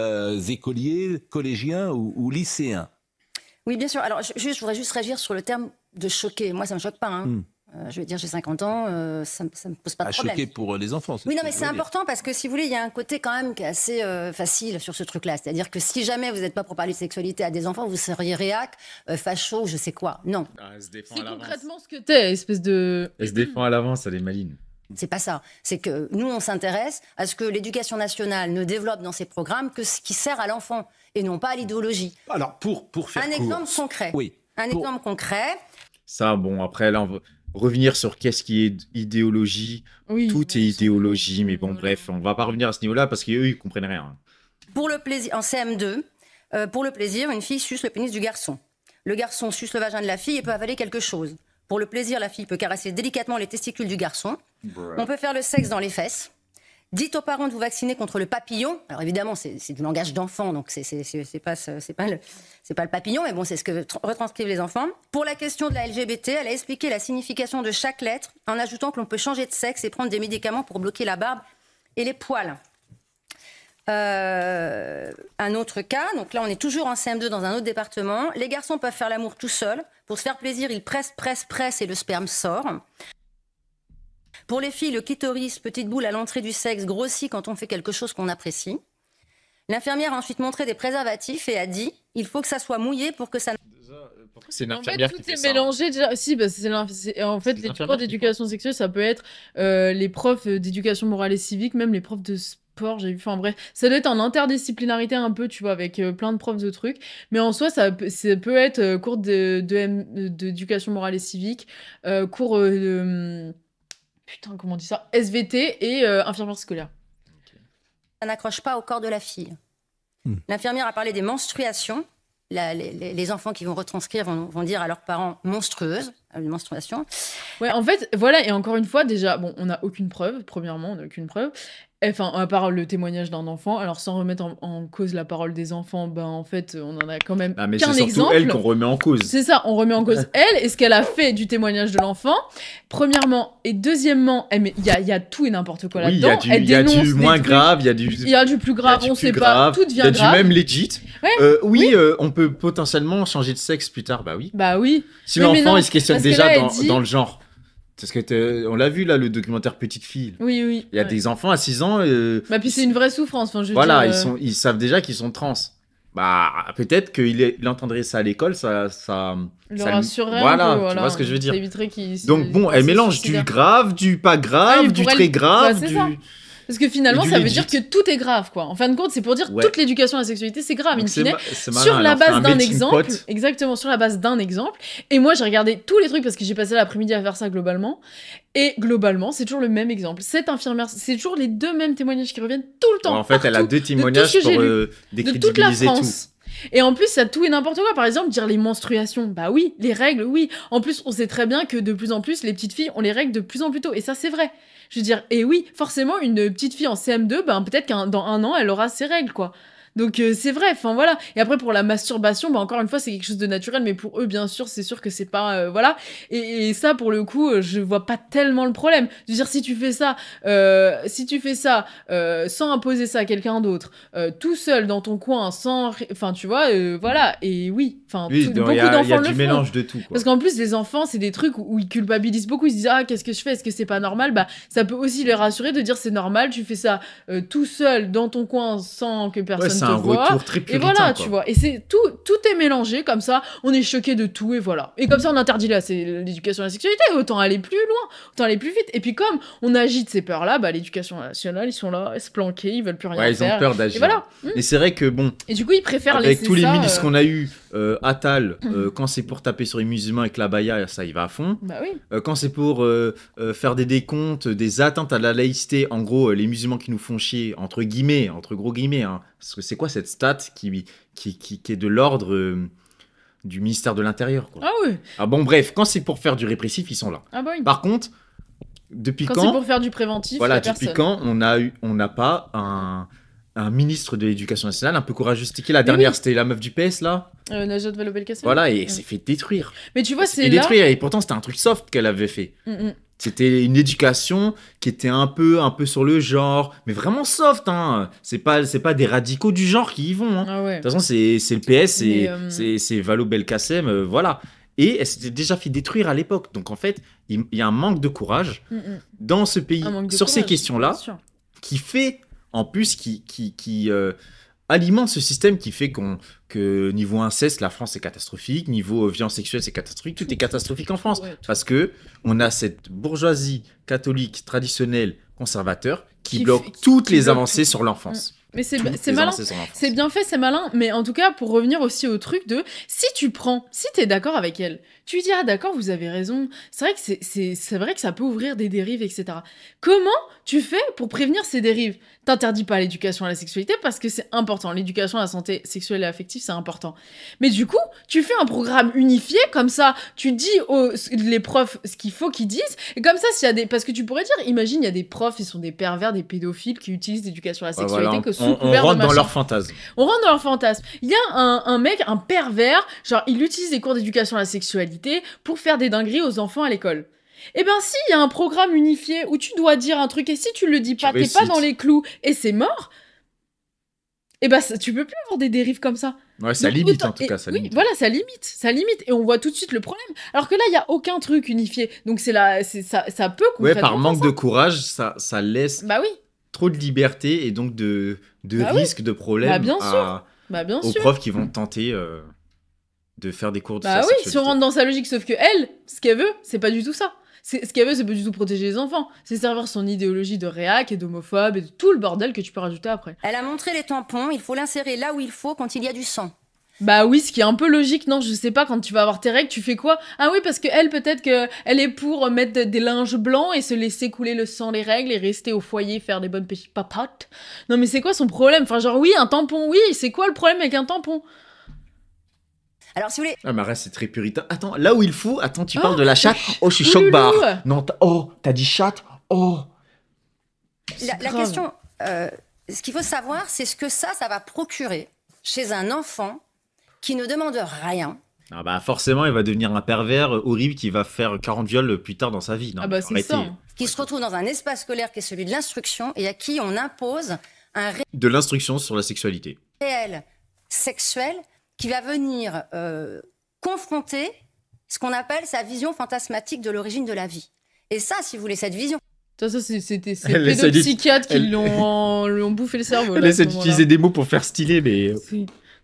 écoliers, collégiens ou lycéens. Oui, bien sûr. Alors, je voudrais juste réagir sur le terme de choquer. Moi, ça me choque pas. Hein. Je veux dire, j'ai 50 ans, ça me pose pas de À problème. choquer pour les enfants. Oui, non, ce mais que c'est je veux dire. important parce que si vous voulez, il y a un côté quand même qui est assez facile sur ce truc-là. C'est-à-dire que si jamais vous n'êtes pas pour parler de sexualité à des enfants, vous seriez réac, facho, je sais quoi. Non, Elle se défend C'est concrètement ce que t'es, espèce de. Elle se défend à l'avance, elle est maligne. c'est pas ça. C'est que nous, on s'intéresse à ce que l'éducation nationale ne développe dans ses programmes que ce qui sert à l'enfant et non pas à l'idéologie. Alors, pour faire Un court, exemple concret. Oui. Un Pour- exemple concret. Ça, bon, après, là, on va revenir sur qu'est-ce qui est idéologie. Oui. Tout est idéologie, mais bon, Voilà. bref, on va pas revenir à ce niveau-là parce qu'eux, ils comprennent rien. Pour le plaisir, en CM2, pour le plaisir, une fille suce le pénis du garçon. Le garçon suce le vagin de la fille et peut avaler quelque chose. Pour le plaisir, la fille peut caresser délicatement les testicules du garçon. On peut faire le sexe dans les fesses. Dites aux parents de vous vacciner contre le papillon. Alors évidemment, c'est du langage d'enfant, donc c'est pas le papillon, mais bon, c'est ce que retranscrivent les enfants. Pour la question de la LGBT, elle a expliqué la signification de chaque lettre en ajoutant que l'on peut changer de sexe et prendre des médicaments pour bloquer la barbe et les poils. Un autre cas, donc là on est toujours en CM2 dans un autre département. Les garçons peuvent faire l'amour tout seuls. Pour se faire plaisir, ils pressent et le sperme sort. Pour les filles, le clitoris, petite boule à l'entrée du sexe, grossit quand on fait quelque chose qu'on apprécie. L'infirmière a ensuite montré des préservatifs et a dit « il faut que ça soit mouillé pour que ça... » Pourquoi c'est une En fait, infirmière tout qui fait est ça? mélangé déjà. Si, bah, en fait, C'est les l'infirmière cours qui d'éducation sexuelle, ça peut être les profs d'éducation morale et civique, même les profs de sport, j'ai vu. Enfin bref, ça doit être en interdisciplinarité un peu, tu vois, avec plein de profs de trucs. Mais en soi, ça peut être cours d'éducation morale et civique, cours putain, comment on dit ça? SVT et infirmière scolaire. ça n'accroche pas au corps de la fille. L'infirmière a parlé des menstruations. Les enfants qui vont retranscrire vont dire à leurs parents monstrueuses, une menstruation. Ouais, en fait, voilà, et encore une fois, déjà, bon, on n'a aucune preuve, premièrement, on n'a aucune preuve. Enfin, à part le témoignage d'un enfant, alors sans remettre en cause la parole des enfants, ben en fait, on en a quand même Ah, mais qu'un c'est surtout exemple. elle qu'on remet en cause. C'est ça, on remet en cause elle et ce qu'elle a fait du témoignage de l'enfant. Premièrement, et deuxièmement, il y a tout et n'importe quoi Oui, il y là-dedans. a du, Elle il y a dénonce du des moins trucs. grave, il y a du. Il y a du plus grave, il y a du on plus sait grave, pas, tout il y a devient du grave. même legit. Ouais, Oui, on peut potentiellement changer de sexe plus tard, bah oui. Bah oui. Si Oui, mais l'enfant non, il se questionne parce que déjà là, elle dans, dit- dans le genre. Parce que on l'a vu là, le documentaire Petite Fille. Oui, oui. Il y a ouais. des enfants à 6 ans. Bah puis c'est une vraie souffrance. Enfin, je veux Voilà, dire, ils savent déjà qu'ils sont trans. Bah peut-être qu'il entendrait ça à l'école, ça le ça rassurerait un voilà, peu, tu vois ce que je veux dire. Ça éviterait qu'il Donc bon, elle mélange du grave, du pas grave, Ah oui, du pour elle- très grave, bah, c'est du. ça. Parce que finalement, Et du ça veut legit. dire que tout est grave, quoi. En fin de compte, c'est pour dire Ouais. toute l'éducation à la sexualité, c'est grave. In Donc, c'est fine, c'est malin, sur la alors, fais un base d'un melting exemple, pot. exactement, sur la base d'un exemple. Et moi, j'ai regardé tous les trucs parce que j'ai passé l'après-midi à faire ça globalement. Et globalement, c'est toujours le même exemple. Cette infirmière, c'est toujours les deux mêmes témoignages qui reviennent tout le temps. En fait, elle a partout, deux témoignages ce que pour j'ai lu, de toute la décrédibiliser tout. France. Et en plus, ça tout et n'importe quoi. Par exemple, dire les menstruations. Bah oui, les règles, oui. En plus, on sait très bien que de plus en plus, les petites filles ont les règles de plus en plus tôt. Et ça, c'est vrai. Je veux dire, et oui, forcément, une petite fille en CM2, ben peut-être dans un an, elle aura ses règles, quoi. Donc c'est vrai, enfin voilà. Et après pour la masturbation, bah encore une fois c'est quelque chose de naturel, mais pour eux bien sûr c'est sûr que c'est pas voilà. Et ça pour le coup je vois pas tellement le problème. Je veux dire si tu fais ça, sans imposer ça à quelqu'un d'autre, tout seul dans ton coin, sans, enfin tu vois, voilà. Et oui, enfin Oui, beaucoup il y a d'enfants le du font. mélange de tout. Quoi. Parce qu'en plus, les enfants, c'est des trucs où ils culpabilisent beaucoup. Ils se disent ah qu'est-ce que je fais? Est-ce que c'est pas normal? Bah ça peut aussi les rassurer de dire c'est normal. Tu fais ça tout seul dans ton coin sans que personne Ouais, c'est te un voit. retour très Et puritain. voilà, quoi. tu vois. Et c'est tout est mélangé comme ça. On est choqué de tout et voilà. Et comme ça, on interdit là, c'est l'éducation à la sexualité. Autant aller plus loin, autant aller plus vite. Et puis comme on agite ces peurs-là, bah l'éducation nationale, ils sont là, se planquer, ils veulent plus rien Ouais, ils faire. ont peur Et d'agir. voilà. Et c'est vrai que bon, Et du coup, ils préfèrent avec laisser tous les ça, ministres qu'on a eu, Attal, quand c'est pour taper sur les musulmans avec la baya, ça il va à fond. Bah oui. Quand c'est pour faire des décomptes, des atteintes à la laïcité, en gros, les musulmans qui nous font chier, entre guillemets, entre gros guillemets, hein, parce que c'est quoi cette stat qui est de l'ordre du ministère de l'Intérieur, quoi. Ah oui. Ah bon, bref, quand c'est pour faire du répressif, ils sont là. Ah bah oui. Par contre, depuis Quand c'est quand, pour faire du préventif, voilà, y a depuis personne. quand on n'a pas un ministre de l'Éducation nationale un peu courageux? C'était qui la dernière? oui. C'était la meuf du PS, là? Najat Vallaud-Belkacem. Voilà, et elle Mm. s'est fait détruire. Mais tu vois, Elle s'est c'est fait là. détruire, et pourtant c'était un truc soft qu'elle avait fait. C'était une éducation qui était un peu sur le genre, mais vraiment soft, hein. C'est pas des radicaux du genre qui y vont, hein. Ah ouais. De toute façon, c'est le PS, Mais, c'est Vallaud-Belkacem, voilà. Et elle s'était déjà fait détruire à l'époque. Donc en fait, il y a un manque de courage dans ce pays Un manque de sur ces courage, questions-là, bien sûr. qui fait, en plus, qui alimente ce système qui fait que niveau inceste, la France est catastrophique, niveau violence sexuelle, c'est catastrophique, tout est catastrophique en France. Ouais, tout. Parce que on a cette bourgeoisie catholique traditionnelle conservateur qui Qui bloque fait- qui toutes les bloque avancées tout. sur l'enfance. Mais c'est Toutes c'est les malin. avancées sur l'enfance. C'est bien fait, c'est malin. Mais en tout cas, pour revenir aussi au truc de si t'es d'accord avec elle, tu lui dis ah d'accord, vous avez raison. C'est vrai que c'est vrai que ça peut ouvrir des dérives, etc. Comment tu fais pour prévenir ces dérives? T'interdis pas l'éducation à la sexualité parce que c'est important. L'éducation à la santé sexuelle et affective, c'est important. Mais du coup, tu fais un programme unifié comme ça. Tu dis les profs ce qu'il faut qu'ils disent. Et comme ça, s'il y a des, parce que tu pourrais dire, imagine, il y a des profs, ils sont des pervers, des pédophiles qui utilisent l'éducation à la Ouais, sexualité voilà, que sous on couvert de rentre dans machin. leur fantasme. On rentre dans leur fantasme. Il y a un mec, un pervers, genre il utilise les cours d'éducation à la sexualité pour faire des dingueries aux enfants à l'école. Eh ben si, il y a un programme unifié où tu dois dire un truc et si tu le dis pas, t'es pas récites. dans les clous et c'est mort, eh ben tu peux plus avoir des dérives comme ça. Ouais, ça Donc, limite autant- en tout et- cas, ça oui, limite. voilà, ça limite. Et on voit tout de suite le problème. Alors que là, il y a aucun truc unifié. Donc ça peut Ouais, concrètement par faire manque ça. de courage, ça laisse Bah oui, trop de liberté et donc de Bah oui. risques, de problèmes Bah bien à- bah bien aux sûr. profs qui vont tenter de faire des cours de Bah sa oui, si on sexualité. rentre dans sa logique, sauf que elle, ce qu'elle veut, c'est pas du tout ça. Ce qu'elle veut, c'est pas du tout protéger les enfants. C'est servir son idéologie de réac et d'homophobe et de tout le bordel que tu peux rajouter après. Elle a montré les tampons, il faut l'insérer là où il faut quand il y a du sang. Bah oui, ce qui est un peu logique, non, je sais pas, quand tu vas avoir tes règles, tu fais quoi? Ah oui, parce que elle, peut-être que elle est pour mettre des linges blancs et se laisser couler le sang les règles et rester au foyer, faire des bonnes petites papates. Non mais c'est quoi son problème? Enfin genre oui, un tampon, oui, c'est quoi le problème avec un tampon? Alors si vous voulez, Ah, mais reste, c'est très puritain. Attends, là où il faut, attends, tu Oh, parles de la chatte. Oh, je suis ouloulou. choc barre. Non, t'as dit chatte. Oh. la grave. question, ce qu'il faut savoir, c'est ce que ça va procurer chez un enfant qui ne demande rien. Ah bah forcément, il va devenir un pervers horrible qui va faire 40 viols plus tard dans sa vie. Non, Ah bah mais c'est arrêtez. ça. Hein. Qui se retrouve dans un espace scolaire qui est celui de l'instruction et à qui on impose un De l'instruction sur la sexualité. réel sexuel qui va venir confronter ce qu'on appelle sa vision fantasmatique de l'origine de la vie. Et ça, si vous voulez, cette vision Ça, c'était ces Elle essaie pédopsychiatres qui elle- lui ont bouffé le cerveau. Elle là, à essaie ce moment-là. d'utiliser des mots pour faire stylé, mais.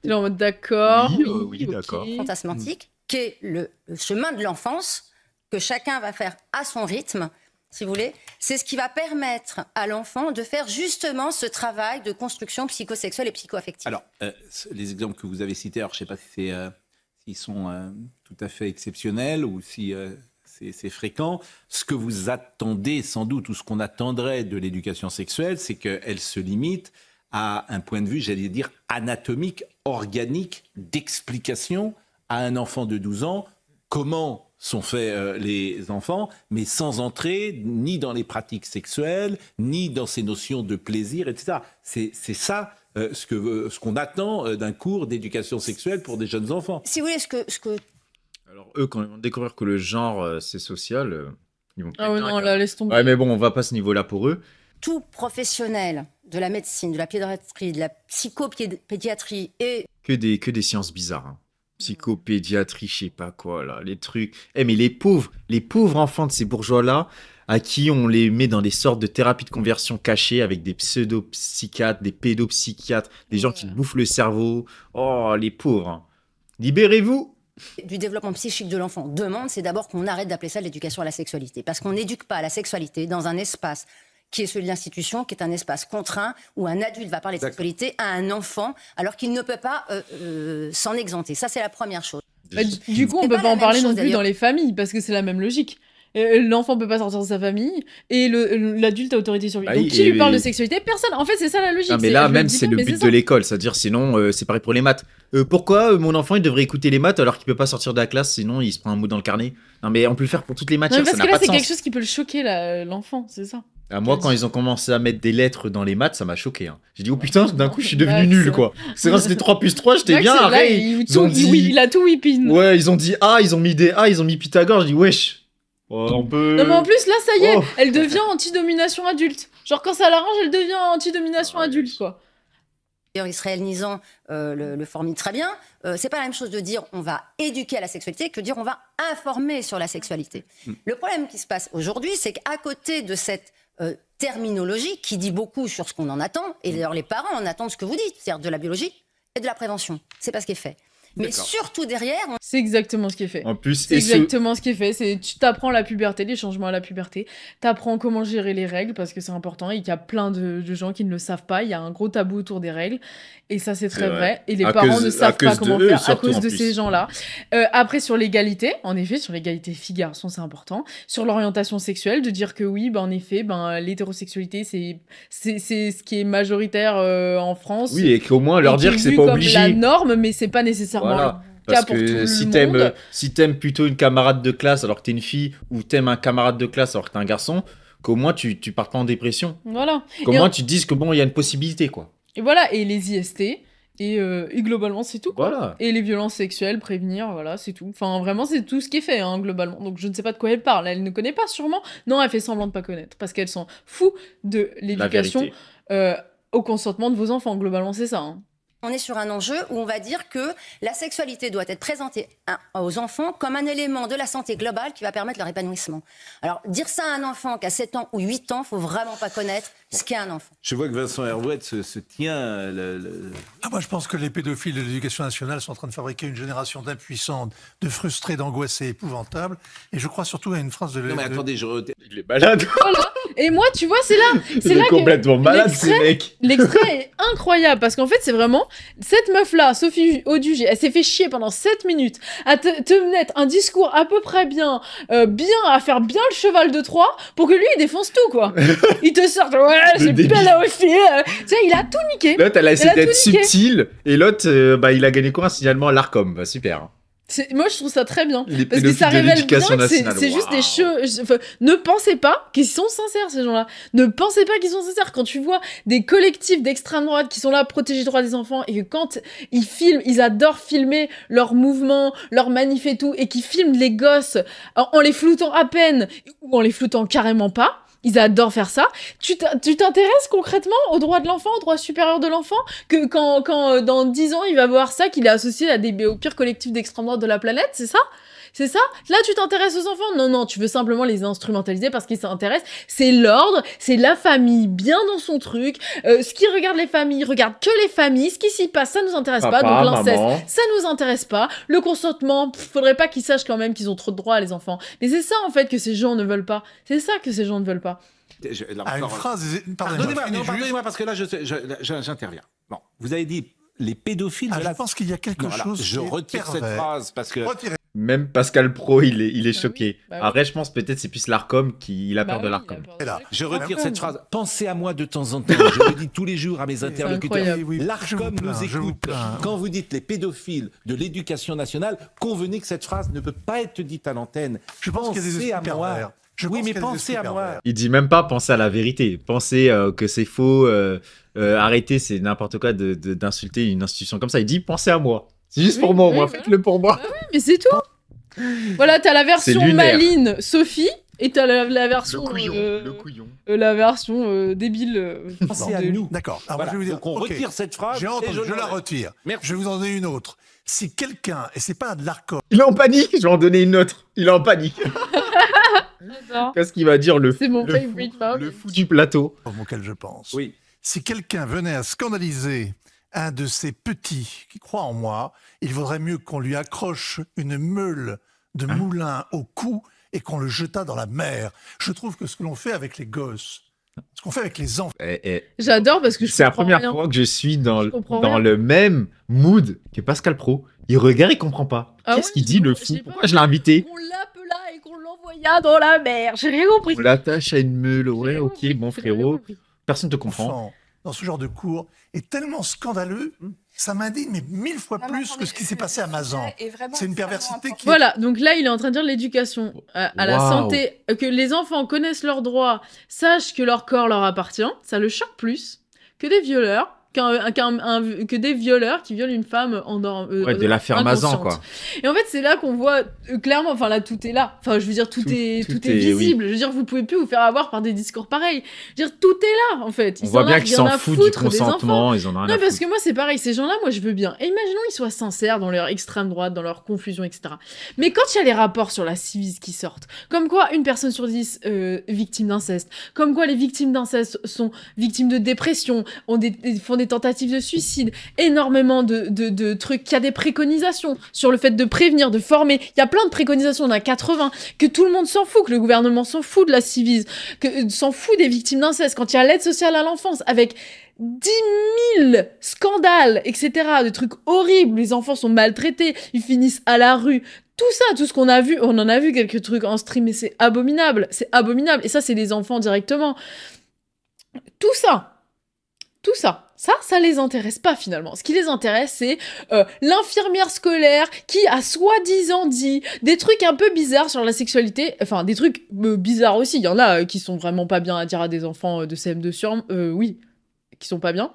T'es là en mode d'accord. Oui, ok. d'accord. fantasmatique, qui est le chemin de l'enfance, que chacun va faire à son rythme, si vous voulez, c'est ce qui va permettre à l'enfant de faire justement ce travail de construction psychosexuelle et psychoaffective. Alors, les exemples que vous avez cités, alors je ne sais pas si s'ils sont tout à fait exceptionnels ou si c'est fréquent. Ce que vous attendez sans doute, ou ce qu'on attendrait de l'éducation sexuelle, c'est qu'elle se limite à un point de vue, j'allais dire, anatomique, organique, d'explication à un enfant de 12 ans, comment sont faits les enfants, mais sans entrer ni dans les pratiques sexuelles, ni dans ces notions de plaisir, etc. C'est ça ce qu'on attend d'un cours d'éducation sexuelle pour des jeunes enfants. Si vous voulez, ce que... Alors eux, quand ils vont découvrir que le genre, c'est social, ils vont... Ah ouais, non, là, laisse tomber. Ouais, mais bon, on va pas à ce niveau-là pour eux. Tout professionnel de la médecine, de la pédiatrie, de la psychopédiatrie et... Que des sciences bizarres, hein. Psychopédiatrie, je sais pas quoi, là, les trucs. Eh, mais les pauvres enfants de ces bourgeois-là, à qui on les met dans des sortes de thérapies de conversion cachées avec des pseudo-psychiatres, des pédopsychiatres, des gens qui bouffent le cerveau. Oh, les pauvres, hein. Libérez-vous! Du développement psychique de l'enfant demande, c'est d'abord qu'on arrête d'appeler ça de l'éducation à la sexualité. Parce qu'on n'éduque pas à la sexualité dans un espace qui est celui de l'institution, qui est un espace contraint, où un adulte va parler de sexualité à un enfant, alors qu'il ne peut pas s'en exempter. Ça, c'est la première chose. Bah, du coup, on peut pas en parler non plus dans les familles, parce que c'est la même logique. L'enfant peut pas sortir de sa famille, et l'adulte a autorité sur lui. Donc, qui lui parle de sexualité? Personne. En fait, c'est ça la logique. Ah, mais là, même, c'est le but de l'école. C'est-à-dire, sinon, c'est pareil pour les maths. Pourquoi mon enfant, il devrait écouter les maths alors qu'il peut pas sortir de la classe, sinon il se prend un mot dans le carnet? Non, mais on peut le faire pour toutes les matières, ça n'a pas de sens. Parce que là, c'est quelque chose qui peut le choquer, l'enfant, c'est ça. Ah, moi, quand ils ont commencé à mettre des lettres dans les maths, ça m'a choqué. Hein. J'ai dit, oh putain, d'un coup, je suis devenu nul, quoi. C'est quand c'était 3 plus 3, j'étais bien. Après, il a tout whipping. Ouais, ils ont dit A, ils ont mis des A, ils ont mis Pythagore. Je dis, wesh. Oh, on peut... Non, mais en plus, là, ça y est, elle devient anti-domination adulte. Genre, quand ça l'arrange, elle devient anti-domination adulte, quoi. Israël Nizan le formule très bien. C'est pas la même chose de dire on va éduquer à la sexualité que de dire on va informer sur la sexualité. Le problème qui se passe aujourd'hui, c'est qu'à côté de cette terminologie qui dit beaucoup sur ce qu'on en attend, et d'ailleurs les parents en attendent ce que vous dites, c'est-à-dire de la biologie et de la prévention. C'est pas ce qui est fait. Mais surtout derrière... C'est exactement ce qui est fait. En plus, c'est exactement ce qui est fait. Tu t'apprends la puberté, les changements à la puberté. T'apprends comment gérer les règles, parce que c'est important. Et qu'il y a plein de gens qui ne le savent pas. Il y a un gros tabou autour des règles. Et ça, c'est très vrai. Et les parents ne savent pas comment faire à cause de ces gens-là. Après, sur l'égalité, en effet, sur l'égalité filles-garçons, c'est important. Sur l'orientation sexuelle, de dire que oui, en effet, l'hétérosexualité, c'est ce qui est majoritaire en France. Oui, et qu'au moins leur dire que c'est pas obligé. C'est la norme, mais c'est pas nécessairement... Voilà. Parce que si t'aimes plutôt une camarade de classe alors que t'es une fille, ou t'aimes un camarade de classe alors que t'es un garçon, qu'au moins tu partes pas en dépression. Voilà. Qu'au moins tu te dises que bon, il y a une possibilité, quoi. Et voilà, et les IST, et globalement c'est tout, quoi. Voilà. Et les violences sexuelles, prévenir, voilà, c'est tout. Enfin, vraiment, c'est tout ce qui est fait, hein, globalement. Donc je ne sais pas de quoi elle parle, elle ne connaît pas sûrement. Non, elle fait semblant de pas connaître, parce qu'elle s'en fout de l'éducation au consentement de vos enfants, globalement c'est ça, hein. On est sur un enjeu où on va dire que la sexualité doit être présentée aux enfants comme un élément de la santé globale qui va permettre leur épanouissement. Alors, dire ça à un enfant qui a 7 ans ou 8 ans, il ne faut vraiment pas connaître ce qu'est un enfant. Je vois que Vincent Herouet se tient... moi, je pense que les pédophiles de l'éducation nationale sont en train de fabriquer une génération d'impuissants, de frustrés, d'angoissés épouvantables. Et je crois surtout à une phrase de... Non, mais attendez, il est malade. Voilà. Et moi, tu vois, c'est là que complètement malade, ces mecs. L'extrait est incroyable, parce qu'en fait, c'est vraiment... Cette meuf-là, Sophie Audugé, elle s'est fait chier pendant 7 minutes à te mettre un discours à peu près bien, à faire bien le cheval de Troie, pour que lui, il défonce tout, quoi. Il te sort, ouais, j'ai belle aussi. Tu sais, il a tout niqué. L'autre, elle a essayé d'être subtile, et l'autre, il a gagné quoi, un signalement à l'ARCOM. Bah, super. Moi, je trouve ça très bien. Parce que ça révèle bien que c'est juste des choses... Enfin, ne pensez pas qu'ils sont sincères, ces gens-là. Ne pensez pas qu'ils sont sincères. Quand tu vois des collectifs d'extrême droite qui sont là à protéger les droits des enfants, et que quand ils filment, ils adorent filmer leurs mouvements, leurs manifs et tout, et qui filment les gosses en les floutant à peine, ou en les floutant carrément pas, Ils adorent faire ça. Tu t'intéresses concrètement aux droits de l'enfant, aux droits supérieurs de l'enfant, que quand dans 10 ans, il va voir ça, qu'il est associé au pire collectif d'extrême droite de la planète, c'est ça? C'est ça? Là, tu t'intéresses aux enfants? Non, non, tu veux simplement les instrumentaliser parce qu'ils s'intéressent. C'est l'ordre, c'est la famille, bien dans son truc. Ce qui regarde les familles, regarde que les familles. Ce qui s'y passe, ça nous intéresse pas. Donc l'inceste, ça nous intéresse pas. Le consentement, faudrait pas qu'ils sachent quand même qu'ils ont trop de droits, les enfants. Mais c'est ça, en fait, que ces gens ne veulent pas. C'est ça que ces gens ne veulent pas. Une phrase... Pardonnez-moi, parce que là, j'interviens. Bon, vous avez dit les pédophiles... je pense qu'il y a quelque chose je retire cette phrase parce que... Même Pascal Praud, il est choqué. oui. Après, je pense peut-être c'est plus l'Arcom qui a peur de l'Arcom. Je retire cette phrase. Pensez à moi de temps en temps. Je le dis tous les jours à mes interlocuteurs. L'Arcom nous écoute. Quand vous dites les pédophiles de l'éducation nationale, convenez que cette phrase ne peut pas être dite à l'antenne. Je pense qu'il y a des esprits pervers. Oui, mais pensez à moi. Il dit même pas pensez à la vérité. Pensez que c'est faux. Arrêtez, c'est n'importe quoi d'insulter une institution comme ça. Il dit pensez à moi. C'est juste pour moi, moi. Faites-le pour moi. Bah oui, mais c'est tout. Voilà, t'as la version maline Sophie et t'as la version le couillon. La version débile. Pensez à nous. D'accord. Alors Voilà. je vais vous dire. Donc on retire cette phrase. J'ai entendu, je la l'enlève. retire. Merci. Je vais vous en donner une autre. Si quelqu'un, et c'est pas de l'Arcom, Il est en panique. Je vais en donner une autre. Il est en panique. J'adore. Qu'est-ce qu'il va dire C'est mon favorite moment. le fou du plateau. auquel je pense. Oui. Si quelqu'un venait à scandaliser un de ces petits qui croient en moi, il vaudrait mieux qu'on lui accroche une meule de moulin au cou et qu'on le jetât dans la mer. Je trouve que ce que l'on fait avec les gosses, ce qu'on fait avec les enfants... J'adore parce que c'est la comprends première rien. fois que je suis dans comprends rien. le même mood que Pascal Praud. Il regarde, il comprend pas. Ah Qu'est-ce ouais, qu'il dit, le fou? j'ai pas Pourquoi je l'ai invité? Qu'on l'appela et qu'on l'envoya dans la mer. J'ai rien compris. On l'attache à une meule. Ouais, J'ai rien ok, compris, bon j'ai rien frérot. compris. Personne te comprend. enfants dans ce genre de cours est tellement scandaleux, ça m'indigne mais 1000 fois Non, mais plus que ce qui s'est passé à Mazan. C'est une perversité qui... Voilà, donc là, il est en train de dire l'éducation à la Waouh. santé, que les enfants connaissent leurs droits, sachent que leur corps leur appartient, ça le choque plus que des violeurs, que des violeurs qui violent une femme De l'affaire Mazan, quoi. Et en fait, c'est là qu'on voit clairement, enfin là, tout est là. Enfin, je veux dire, tout est visible. Je veux dire, vous pouvez plus vous faire avoir par des discours pareils. Je veux dire, tout est là, en fait. On voit bien qu'ils s'en foutent du des enfants. consentement, ils en ont rien Non, à parce foutre. que moi, c'est pareil, ces gens-là, moi, je veux bien. Et imaginons ils soient sincères dans leur extrême droite, dans leur confusion, etc. Mais quand il y a les rapports sur la Civis qui sortent, comme quoi une personne sur 10 victime d'inceste, comme quoi les victimes d'inceste sont victimes de dépression, font des tentatives de suicide, énormément de trucs, qu'il y a des préconisations sur le fait de prévenir, de former. Il y a plein de préconisations, on a 80, que tout le monde s'en fout, que le gouvernement s'en fout de la Civis, que s'en fout des victimes d'inceste, quand il y a l'aide sociale à l'enfance, avec 10 000 scandales, etc., de trucs horribles, les enfants sont maltraités, ils finissent à la rue, tout ça, tout ce qu'on a vu, on en a vu quelques trucs en stream, mais c'est abominable, et ça c'est les enfants directement. Tout ça, ça les intéresse pas finalement. Ce qui les intéresse, c'est l'infirmière scolaire qui a soi-disant dit des trucs un peu bizarres sur la sexualité. Enfin, des trucs bizarres aussi. Il y en a qui sont vraiment pas bien à dire à des enfants de CM2 sur... oui, qui sont pas bien.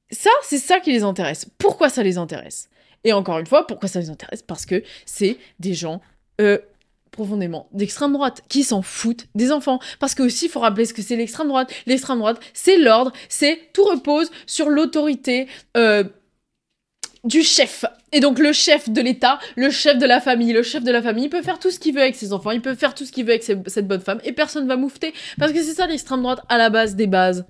Ça, c'est ça qui les intéresse. Pourquoi ça les intéresse? Et encore une fois, pourquoi ça les intéresse? Parce que c'est des gens... profondément d'extrême droite, qui s'en foutent des enfants. Parce que aussi, il faut rappeler ce que c'est l'extrême droite. L'extrême droite, c'est l'ordre, tout repose sur l'autorité du chef. Et donc le chef de l'État, le chef de la famille, il peut faire tout ce qu'il veut avec ses enfants, il peut faire tout ce qu'il veut avec cette bonne femme, et personne va moufter. Parce que c'est ça l'extrême droite à la base des bases.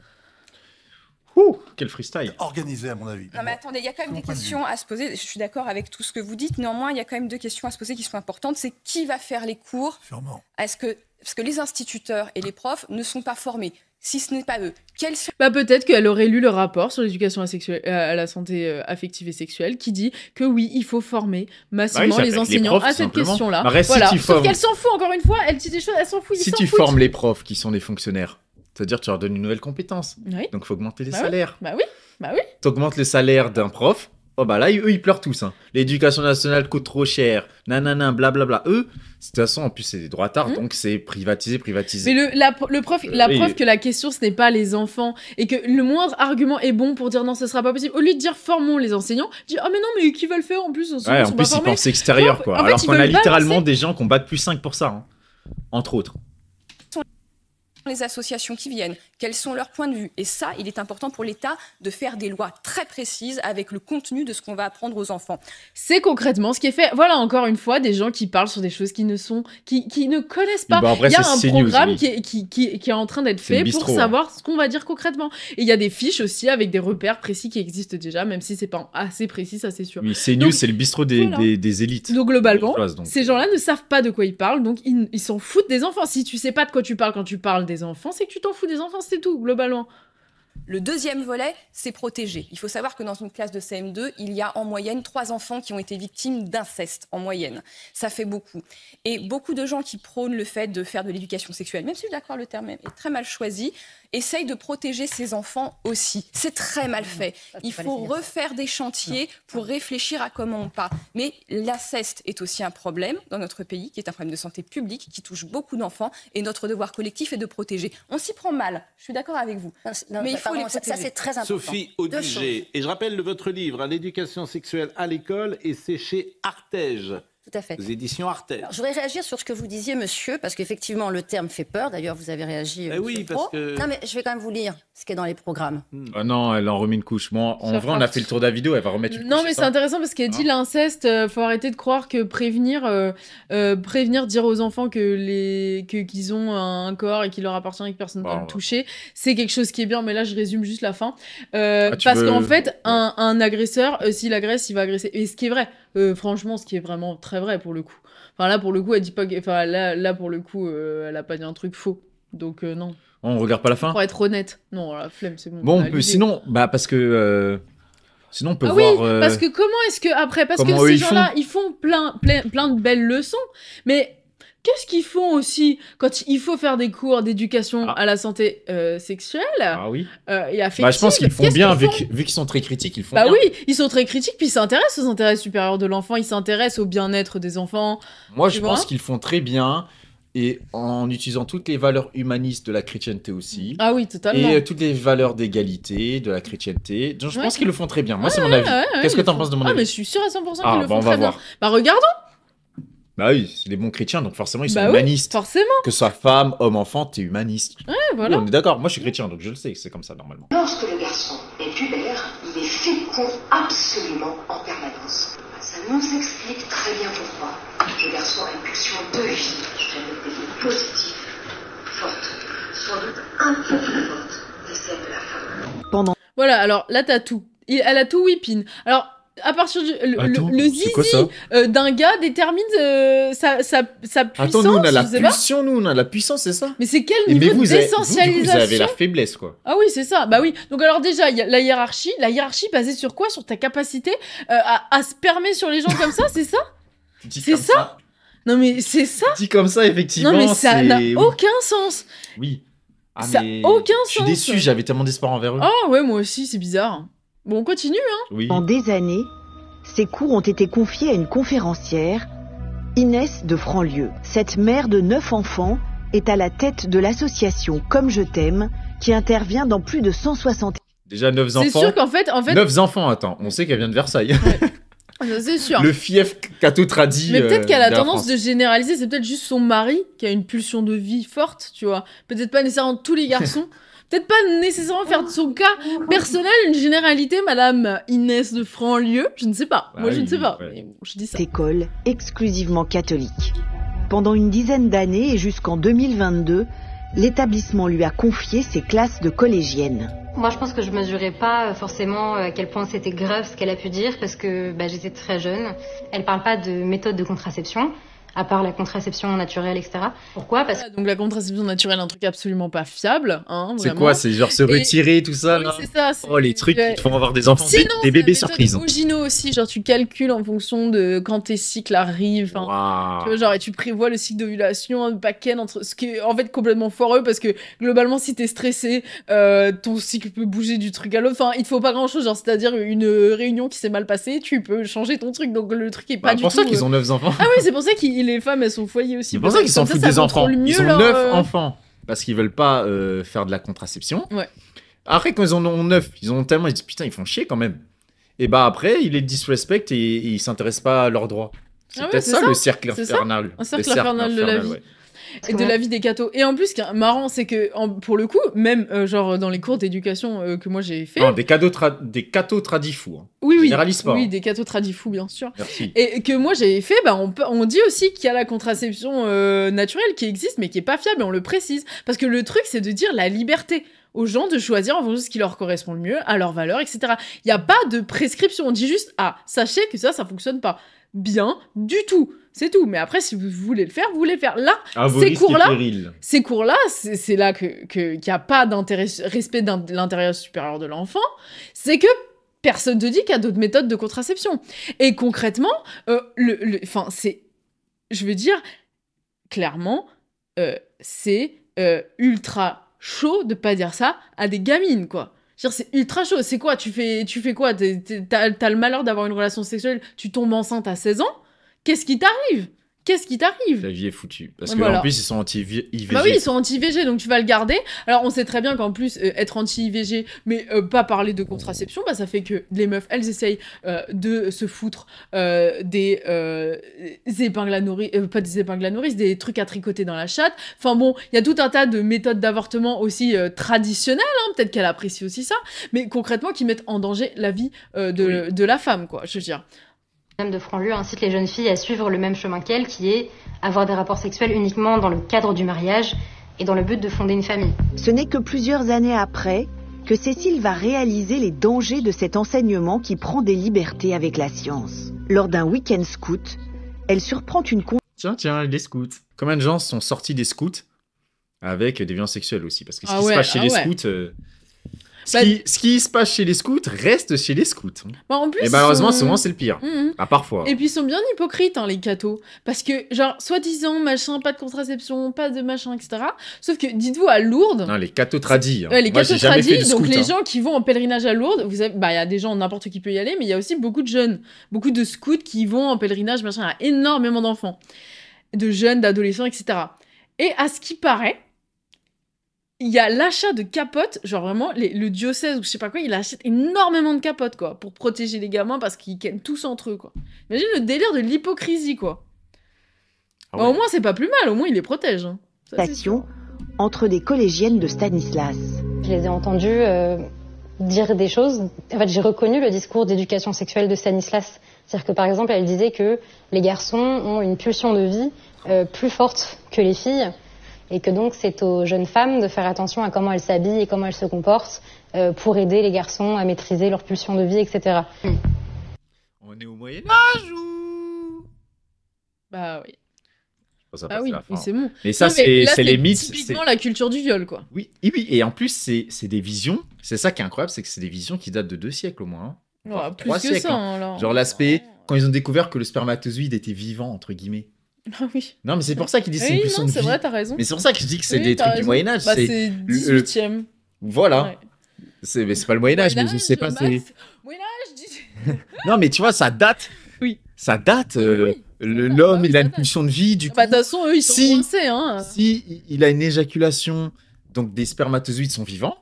Ouh, quel freestyle. Organisé, à mon avis. Non, mais attendez, il y a quand même des questions à se poser. Je suis d'accord avec tout ce que vous dites. Néanmoins, il y a quand même deux questions à se poser qui sont importantes. C'est qui va faire les cours? Sûrement. Parce que les instituteurs et les profs ne sont pas formés. Si ce n'est pas eux, quels sont... Bah peut-être qu'elle aurait lu le rapport sur l'éducation à la santé affective et sexuelle qui dit que oui, il faut former massivement les enseignants à cette question-là. Bah, voilà. si Sauf qu'elle s'en fout, encore une fois, elle dit des choses, elle s'en fout. Si tu formes les profs qui sont des fonctionnaires, c'est-à-dire tu leur donnes une nouvelle compétence. Oui. Donc il faut augmenter les Bah salaires. Bah oui. T'augmentes le salaire d'un prof, oh bah là, eux, ils pleurent tous. Hein. L'éducation nationale coûte trop cher, nanana, blablabla. Eux, de toute façon, en plus, c'est des droitards, donc c'est privatisé. Mais la preuve que la question, ce n'est pas les enfants, et que le moindre argument est bon pour dire non, ce sera pas possible. Au lieu de dire formons les enseignants, dis oh mais non, mais qui va le faire en plus? Ouais, en plus, ils pensent extérieur, quoi. En fait, Alors ils qu'on a veulent littéralement balancer. des gens qui ont bac plus 5 pour ça, hein. Entre autres. les associations qui viennent, quels sont leurs points de vue. Et ça, il est important pour l'État de faire des lois très précises avec le contenu de ce qu'on va apprendre aux enfants. C'est concrètement ce qui est fait. Voilà, encore une fois, des gens qui parlent sur des choses qui ne connaissent pas. Bon, après, il y a c'est un CNews, programme oui. qui est en train d'être C'est le fait bistrot, pour savoir ce qu'on va dire concrètement. Et il y a des fiches aussi avec des repères précis qui existent déjà, même si c'est pas assez précis, ça c'est sûr. Oui, CNews, Donc, c'est le bistrot des, voilà. des élites. Donc globalement, bourgeoises, donc. ces gens-là ne savent pas de quoi ils parlent, donc ils s'en foutent des enfants. Si tu sais pas de quoi tu parles quand tu parles des enfants, c'est que tu t'en fous des enfants, c'est tout, globalement. Le deuxième volet, c'est protéger. Il faut savoir que dans une classe de CM2, il y a en moyenne 3 enfants qui ont été victimes d'inceste, en moyenne. Ça fait beaucoup. Et beaucoup de gens qui prônent le fait de faire de l'éducation sexuelle, même si je suis d'accord, le terme est très mal choisi, essayent de protéger ces enfants aussi. C'est très mal fait. Il faut refaire des chantiers pour réfléchir à comment on parle. Mais l'inceste est aussi un problème dans notre pays, qui est un problème de santé publique, qui touche beaucoup d'enfants, et notre devoir collectif est de protéger. On s'y prend mal, je suis d'accord avec vous. Mais il faut les protéger. Ça, c'est très important. Sophie Audugé. Et je rappelle votre livre, hein, L'éducation sexuelle à l'école, et c'est chez Artege. Tout à fait. Aux éditions Artege. Alors, je voudrais réagir sur ce que vous disiez, monsieur, parce qu'effectivement, le terme fait peur. D'ailleurs, vous avez réagi. Eh oui, parce que... Non, mais je vais quand même vous lire ce qui est dans les programmes. Ah non, elle en remet une couche. Moi, en vrai, on a fait le tour de la vidéo, elle va remettre une couche. Non, mais c'est intéressant parce qu'elle dit l'inceste, faut arrêter de croire que prévenir, dire aux enfants qu'ils ont un corps et qu'il leur appartient et que personne ne va le toucher, c'est quelque chose qui est bien. Mais là, je résume juste la fin. Parce qu'en fait, un agresseur, s'il agresse, il va agresser. Et ce qui est vrai, franchement, ce qui est vraiment très vrai pour le coup. Enfin, là, pour le coup, elle dit pas. Enfin, là, pour le coup, elle a pas dit un truc faux. Donc, non. On regarde pas la fin. Pour être honnête. Non, la flemme, c'est bon. Bon, sinon, parce que. Sinon, on peut oui, voir. parce que comment est-ce que. Après, parce que comment ces gens-là, ils font plein de belles leçons. Mais qu'est-ce qu'ils font aussi quand il faut faire des cours d'éducation à la santé sexuelle et affective? Je pense qu'ils font bien, vu qu'ils sont très critiques, ils font bien. Oui, ils sont très critiques, puis ils s'intéressent aux intérêts supérieurs de l'enfant, ils s'intéressent au bien-être des enfants. Moi, je pense qu'ils font très bien. Et en utilisant toutes les valeurs humanistes de la chrétienté aussi. Ah oui, totalement. Et toutes les valeurs d'égalité de la chrétienté. Donc, je pense qu'ils le font très bien. Moi, c'est mon avis. Qu'est-ce que t'en penses de mon avis? Mais je suis sûre à 100% qu'ils le font on va très bien. voir. Bah, regardons. Bah oui, c'est des bons chrétiens, donc forcément, ils sont humanistes. Forcément. Que ce soit femme, homme, enfant, t'es humaniste. Ouais, voilà. Oui, on est d'accord. Moi, je suis chrétien, donc je le sais, c'est comme ça, normalement. Lorsque le garçon est pubère, il est fécond absolument en permanence. Ça nous explique très bien pourquoi le garçon a une pulsion de vie, positive, forte, sans doute un peu plus forte que celle de la femme. Voilà, alors là, t'as tout. Elle a tout whipping. Alors, à partir du... Le zizi d'un gars détermine sa puissance. Attends, nous, on a la pulsion, nous, on a la puissance, c'est ça? Mais c'est quel niveau d'essentialisation? Vous avez la faiblesse, quoi. Ah oui, c'est ça. Bah oui. Donc alors déjà, il y a la hiérarchie. La hiérarchie basée sur quoi? Sur ta capacité à spermer sur les gens comme ça, c'est ça? C'est ça? Non mais c'est ça? Dit comme ça, effectivement. Non mais ça n'a aucun sens. Oui. Ça n'a aucun sens. Je suis déçu, j'avais tellement d'espoir envers eux. Ah ouais, moi aussi, c'est bizarre. Bon, on continue, hein. Oui. En des années, ces cours ont été confiés à une conférencière, Inès de Franlieu. Cette mère de 9 enfants est à la tête de l'association Comme je t'aime, qui intervient dans plus de 160... Déjà 9 enfants. C'est sûr qu'en fait... 9 enfants, attends, on sait qu'elle vient de Versailles. Ouais. C'est sûr. Le fief qu'a tout tradit. Mais peut-être qu'elle a tendance de généraliser, c'est peut-être juste son mari qui a une pulsion de vie forte, tu vois. Peut-être pas nécessairement tous les garçons. Peut-être pas nécessairement faire de son cas personnel une généralité, Madame Inès de Franlieu. Je ne sais pas. Moi, je ne sais pas. Mais bon, je dis ça. École exclusivement catholique. Pendant une dizaine d'années et jusqu'en 2022, l'établissement lui a confié ses classes de collégiennes. Moi, je pense que je mesurais pas forcément à quel point c'était grave ce qu'elle a pu dire parce que j'étais très jeune. Elle parle pas de méthode de contraception, à part la contraception naturelle, etc. Pourquoi? Parce que... Donc la contraception naturelle, un truc absolument pas fiable. Hein, c'est quoi? C'est genre se retirer, tout ça, là? Oui, c'est ça. Oh, les trucs qui te font avoir des enfants, des bébés surprises. Sinon, aussi, genre tu calcules en fonction de quand tes cycles arrivent. Wow. Tu vois, genre, et tu prévois le cycle d'ovulation, un paquet entre... Ce qui est en fait complètement foireux parce que globalement, si t'es stressé, ton cycle peut bouger du truc à l'autre. Enfin, il te faut pas grand-chose. Genre, c'est-à-dire une réunion qui s'est mal passée, tu peux changer ton truc. Donc le truc est pas du tout... C'est pour ça qu'ils ont 9 enfants. Ah oui, c'est pour ça que les femmes, elles sont foyer aussi. C'est pour ça qu'ils s'en foutent des enfants. Ils ont 9 enfants parce qu'ils veulent pas faire de la contraception. Ouais. Après, quand ils en ont 9, ils se disent putain, ils font chier quand même. Et après, ils les disrespectent et ils s'intéressent pas à leurs droits. C'est peut-être ça, le cercle infernal. Un cercle infernal de la vie. Ouais. et de la vie des cathos. Et en plus, ce qui est marrant, c'est que pour le coup, même genre dans les cours d'éducation que moi j'ai fait, Non, des cathos tradifous. Hein. oui, Généralise pas. oui, hein. des cathos tradifous, bien sûr. Merci. Et que moi j'avais fait, bah, on dit aussi qu'il y a la contraception naturelle qui existe, mais qui est pas fiable, et on le précise. Parce que le truc, c'est de dire la liberté aux gens de choisir en fonction de ce qui leur correspond le mieux, à leurs valeurs, etc. Il n'y a pas de prescription. On dit juste, sachez que ça fonctionne pas bien du tout. C'est tout. Mais après, si vous voulez le faire, vous voulez le faire. Là, ces cours-là, c'est là qu'il n'y a pas respect de l'intérêt supérieur de l'enfant. C'est que personne ne te dit qu'il y a d'autres méthodes de contraception. Et concrètement, je veux dire, clairement, c'est ultra chaud de pas dire ça à des gamines, quoi. Je veux dire, c'est ultra chaud. C'est quoi? Tu fais quoi? T'as le malheur d'avoir une relation sexuelle, tu tombes enceinte à 16 ans? Qu'est-ce qui t'arrive? La vie est foutue. Parce Voilà. qu'en plus, ils sont anti-IVG. Bah oui, ils sont anti-IVG, donc tu vas le garder. Alors, on sait très bien qu'en plus, être anti-IVG, mais pas parler de contraception, bah ça fait que les meufs, elles essayent de se foutre des épingles à nourrice, pas des épingles à nourrice, des trucs à tricoter dans la chatte. Enfin bon, il y a tout un tas de méthodes d'avortement aussi traditionnelles, hein, peut-être qu'elle apprécie aussi ça, mais concrètement qui mettent en danger la vie de la femme, quoi, je veux dire. Madame de Franlieu incite les jeunes filles à suivre le même chemin qu'elle, qui est avoir des rapports sexuels uniquement dans le cadre du mariage et dans le but de fonder une famille. Ce n'est que plusieurs années après que Cécile va réaliser les dangers de cet enseignement qui prend des libertés avec la science. Lors d'un week-end scout, elle surprend une Tiens, les scouts. Combien de gens sont sortis des scouts avec des violences sexuelles aussi? Parce que ce qui ouais, se passe chez les scouts... Ce qui se passe chez les scouts reste chez les scouts. Bah, en plus, et malheureusement, souvent, c'est le pire. Parfois. Et puis, ils sont bien hypocrites, hein, les cathos. Parce que, genre, soi-disant, machin, pas de contraception, pas de machin, etc. Sauf que, dites-vous, à Lourdes... Non, les cathos tradis. Ouais, les cathos tradis, donc les hein. gens qui vont en pèlerinage à Lourdes, vous savez, bah, il y a des gens, n'importe qui peut y aller, mais il y a aussi beaucoup de jeunes, beaucoup de scouts qui vont en pèlerinage, machin, il y a énormément d'enfants, de jeunes, d'adolescents, etc. Et à ce qui paraît, il y a l'achat de capotes, genre vraiment, le diocèse ou je sais pas quoi, il achète énormément de capotes, quoi, pour protéger les gamins parce qu'ils kennent tous entre eux, quoi. Imagine le délire de l'hypocrisie, quoi. Ah bah, ouais. au moins, c'est pas plus mal, au moins, il les protège. Hein. Ça, c'est sûr. entre des collégiennes de Stanislas. Je les ai entendues dire des choses. En fait, j'ai reconnu le discours d'éducation sexuelle de Stanislas. C'est-à-dire que, par exemple, elle disait que les garçons ont une pulsion de vie plus forte que les filles. Et que donc c'est aux jeunes femmes de faire attention à comment elles s'habillent et comment elles se comportent pour aider les garçons à maîtriser leur pulsion de vie, etc. On est au Moyen-Âge ou... Bah oui. Ça ah oui, c'est bon. Mais ça, non, mais c'est les mythes. Typiquement la culture du viol, quoi. Oui, et en plus, c'est des visions. C'est ça qui est incroyable, c'est que c'est des visions qui datent de 2 siècles au moins. Hein. Enfin, plus 3 que siècles. ça, Hein. alors. Genre l'aspect, quand ils ont découvert que le spermatozoïde était vivant, entre guillemets. Ah oui. Non, mais c'est pour ça qu'ils disent que c'est une pulsion de vie. c'est vrai, t'as raison. Mais c'est pour ça que je dis que c'est Oui, des t'as trucs du raison. Moyen-Âge. Bah, c'est 18e. Voilà. Ouais. C'est pas le Moyen-Âge, mais je sais pas. Moyen-Âge, Non, mais tu vois, ça date. Oui. Ça date. L'homme, il a une pulsion de vie. Du coup, bah, de toute façon, eux, ils sont coincés. Hein. Si il a une éjaculation, donc des spermatozoïdes sont vivants,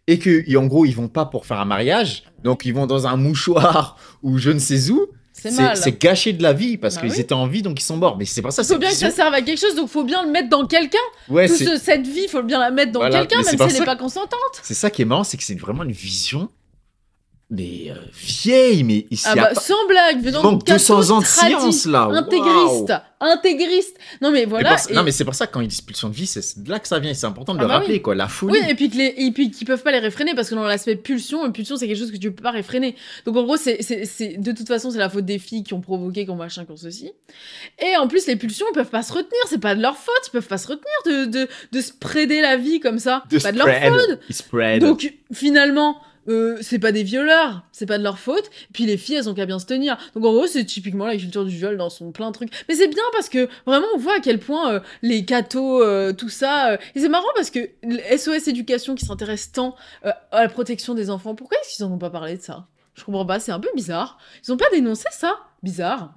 et que, en gros, ils vont pas pour faire un mariage, donc ils vont dans un mouchoir ou je ne sais où. C'est gâcher de la vie parce qu'ils étaient en vie, donc ils sont morts. Mais c'est pour ça. Il faut bien que ça serve à quelque chose, donc faut bien le mettre dans quelqu'un. Ouais, cette vie, faut bien la mettre dans quelqu'un, même si elle n'est pas consentante. C'est ça qui est marrant, c'est que c'est vraiment une vision. Mais vieille, mais ici. Sans blague, venant de 200 ans de science là. Intégriste. Non mais voilà. Non mais c'est pour ça que quand ils disent pulsion de vie, c'est de là que ça vient. C'est important de le rappeler, quoi. La folie. Oui, et puis qu'ils peuvent pas les réfréner parce que dans l'aspect pulsion c'est quelque chose que tu peux pas réfréner. Donc en gros, c'est de toute façon c'est la faute des filles qui ont provoqué, qui ont machin, qui ont ceci. Et en plus les pulsions, ils peuvent pas se retenir. C'est pas de leur faute. Ils peuvent pas se retenir de spreader la vie comme ça. C'est pas de leur faute. Donc finalement. C'est pas des violeurs, c'est pas de leur faute. Et puis les filles, elles ont qu'à bien se tenir. Donc en gros, c'est typiquement la culture du viol dans son plein de trucs. Mais c'est bien parce que vraiment, on voit à quel point les cathos, tout ça. Et c'est marrant parce que SOS Éducation qui s'intéresse tant à la protection des enfants, pourquoi est-ce qu'ils en ont pas parlé de ça? Je comprends pas, c'est un peu bizarre. Ils ont pas dénoncé ça? Bizarre.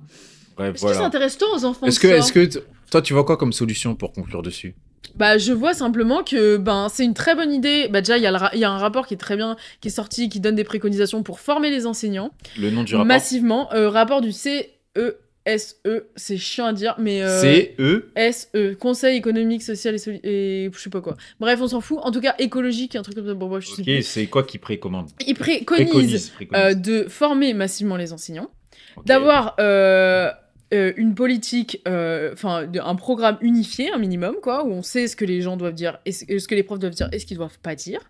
Ouais, est-ce qu'ils s'intéressent tant aux enfants? Est-ce que toi, tu vois quoi comme solution pour conclure dessus? Bah, je vois simplement que c'est une très bonne idée. Bah, déjà, il y a un rapport qui est très bien, qui est sorti, qui donne des préconisations pour former les enseignants. Le nom du rapport? Massivement. Rapport du CESE, CESE, c'est chiant à dire, mais... CE SE, Conseil économique, social et je sais pas quoi. Bref, on s'en fout. En tout cas, écologique, un truc comme ça. Bon, bref, je sais Ok, plus. c'est quoi qui précommande? Il préconise de former massivement les enseignants, d'avoir une politique, un programme unifié, un minimum, quoi, où on sait ce que les gens doivent dire, et ce que les profs doivent dire et ce qu'ils doivent pas dire,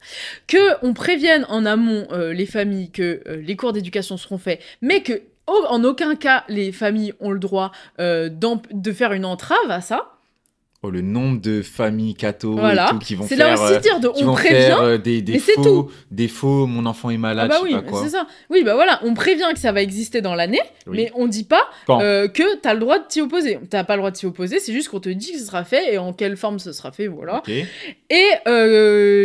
que on prévienne en amont les familles que les cours d'éducation seront faits, mais que en aucun cas les familles ont le droit de faire une entrave à ça. Oh, le nombre de familles catho Voilà. et tout qui vont C'est faire, là aussi dire qui on vont prévient, faire mais c'est tout. des faux, mon enfant est malade, Ah bah je oui, sais pas quoi. c'est ça. Oui, bah voilà, on prévient que ça va exister dans l'année, Oui. mais on dit pas Quand que t'as le droit de t'y opposer. T'as pas le droit de t'y opposer, c'est juste qu'on te dit que ce sera fait et en quelle forme ce sera fait, voilà. Ok. Et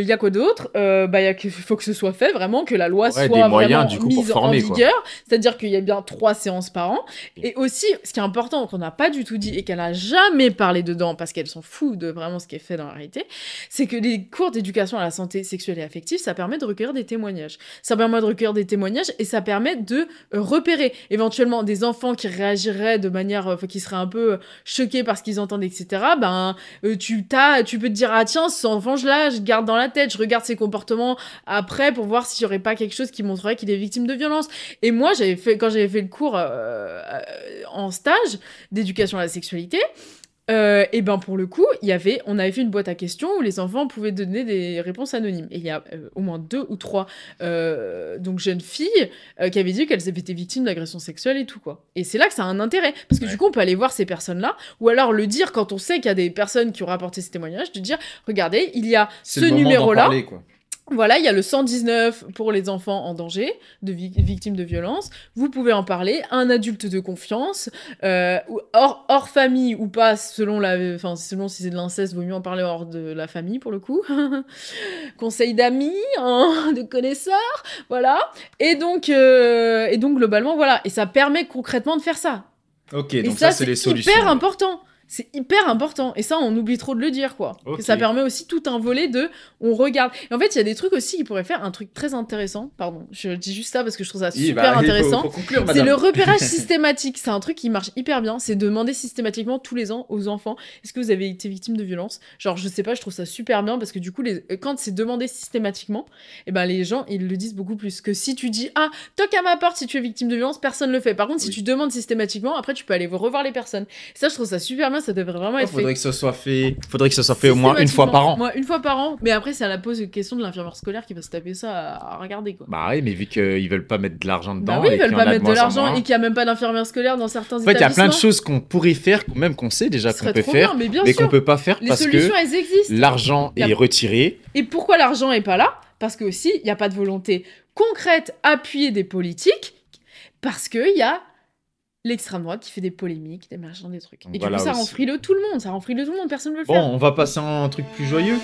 y a quoi d'autre? Il faut que ce soit fait vraiment, que la loi soit des moyens, vraiment du coup, pour mise former, en quoi. vigueur. C'est-à-dire qu'il y a bien 3 séances par an. Et aussi, ce qui est important, qu'on n'a pas du tout dit et qu'elle n'a jamais parlé dedans parce qu'elle s'en fout de vraiment ce qui est fait dans la réalité, c'est que les cours d'éducation à la santé sexuelle et affective, ça permet de recueillir des témoignages. Ça permet de recueillir des témoignages et ça permet de repérer éventuellement des enfants qui réagiraient de manière, qui seraient un peu choqués par ce qu'ils entendent, etc. Tu peux te dire, ah tiens, cet enfant, je garde dans la tête, je regarde ses comportements après pour voir s'il y aurait pas quelque chose qui montrerait qu'il est victime de violence. Et moi, quand j'avais fait le cours en stage d'éducation à la sexualité, et ben pour le coup, on avait fait une boîte à questions où les enfants pouvaient donner des réponses anonymes. Et il y a au moins 2 ou 3 donc jeunes filles qui avaient dit qu'elles avaient été victimes d'agressions sexuelles et tout, quoi. Et c'est là que ça a un intérêt, parce que du coup on peut aller voir ces personnes-là, ou alors le dire quand on sait qu'il y a des personnes qui ont rapporté ces témoignages, de dire regardez, il y a ce numéro-là. Voilà, il y a le 119 pour les enfants en danger, victimes de violences. Vous pouvez en parler. Un adulte de confiance, hors famille ou pas, selon si c'est de l'inceste, vaut mieux en parler hors de la famille pour le coup. Conseil d'amis, de connaisseurs, voilà. Et donc globalement, voilà. Et ça permet concrètement de faire ça. Ok, et donc ça c'est les solutions. C'est hyper important. C'est hyper important. Et ça, on oublie trop de le dire, quoi. Okay. Que ça permet aussi tout un volet de... On regarde. Et en fait, il y a des trucs aussi qui pourraient faire un truc très intéressant. Pardon, je dis juste ça parce que je trouve ça super intéressant. Faut conclure, c'est le repérage systématique. C'est un truc qui marche hyper bien. C'est demander systématiquement tous les ans aux enfants, est-ce que vous avez été victime de violence? Genre, je sais pas, je trouve ça super bien parce que du coup, quand c'est demandé systématiquement, et ben les gens, ils le disent beaucoup plus. Que si tu dis, ah, toque à ma porte si tu es victime de violence, personne le fait. Par contre, si tu demandes systématiquement, après, tu peux aller revoir les personnes. Et ça, je trouve ça super bien. Ça devrait vraiment être faudrait que ce soit fait au moins une fois par an. Moi, une fois par an. Mais après, ça la pose une question de l'infirmière scolaire qui va se taper ça à regarder, quoi. Bah oui, mais vu qu'ils veulent pas mettre de l'argent dedans. Bah oui, ils veulent pas mettre de l'argent et qu'il y a même pas d'infirmière scolaire dans certains établissements. En fait, il y a plein de choses qu'on pourrait faire, même qu'on sait déjà qu'on peut faire, mais qu'on peut pas faire parce que elles existent. L'argent est retiré. Et pourquoi l'argent est pas là? Parce que aussi, il y a pas de volonté concrète, appuyée des politiques, parce que il y a l'extrême droite qui fait des polémiques, des machins, des trucs. Et voilà, du coup, ça rend frileux tout le monde. Personne ne veut le faire. Bon, on va passer à un truc plus joyeux.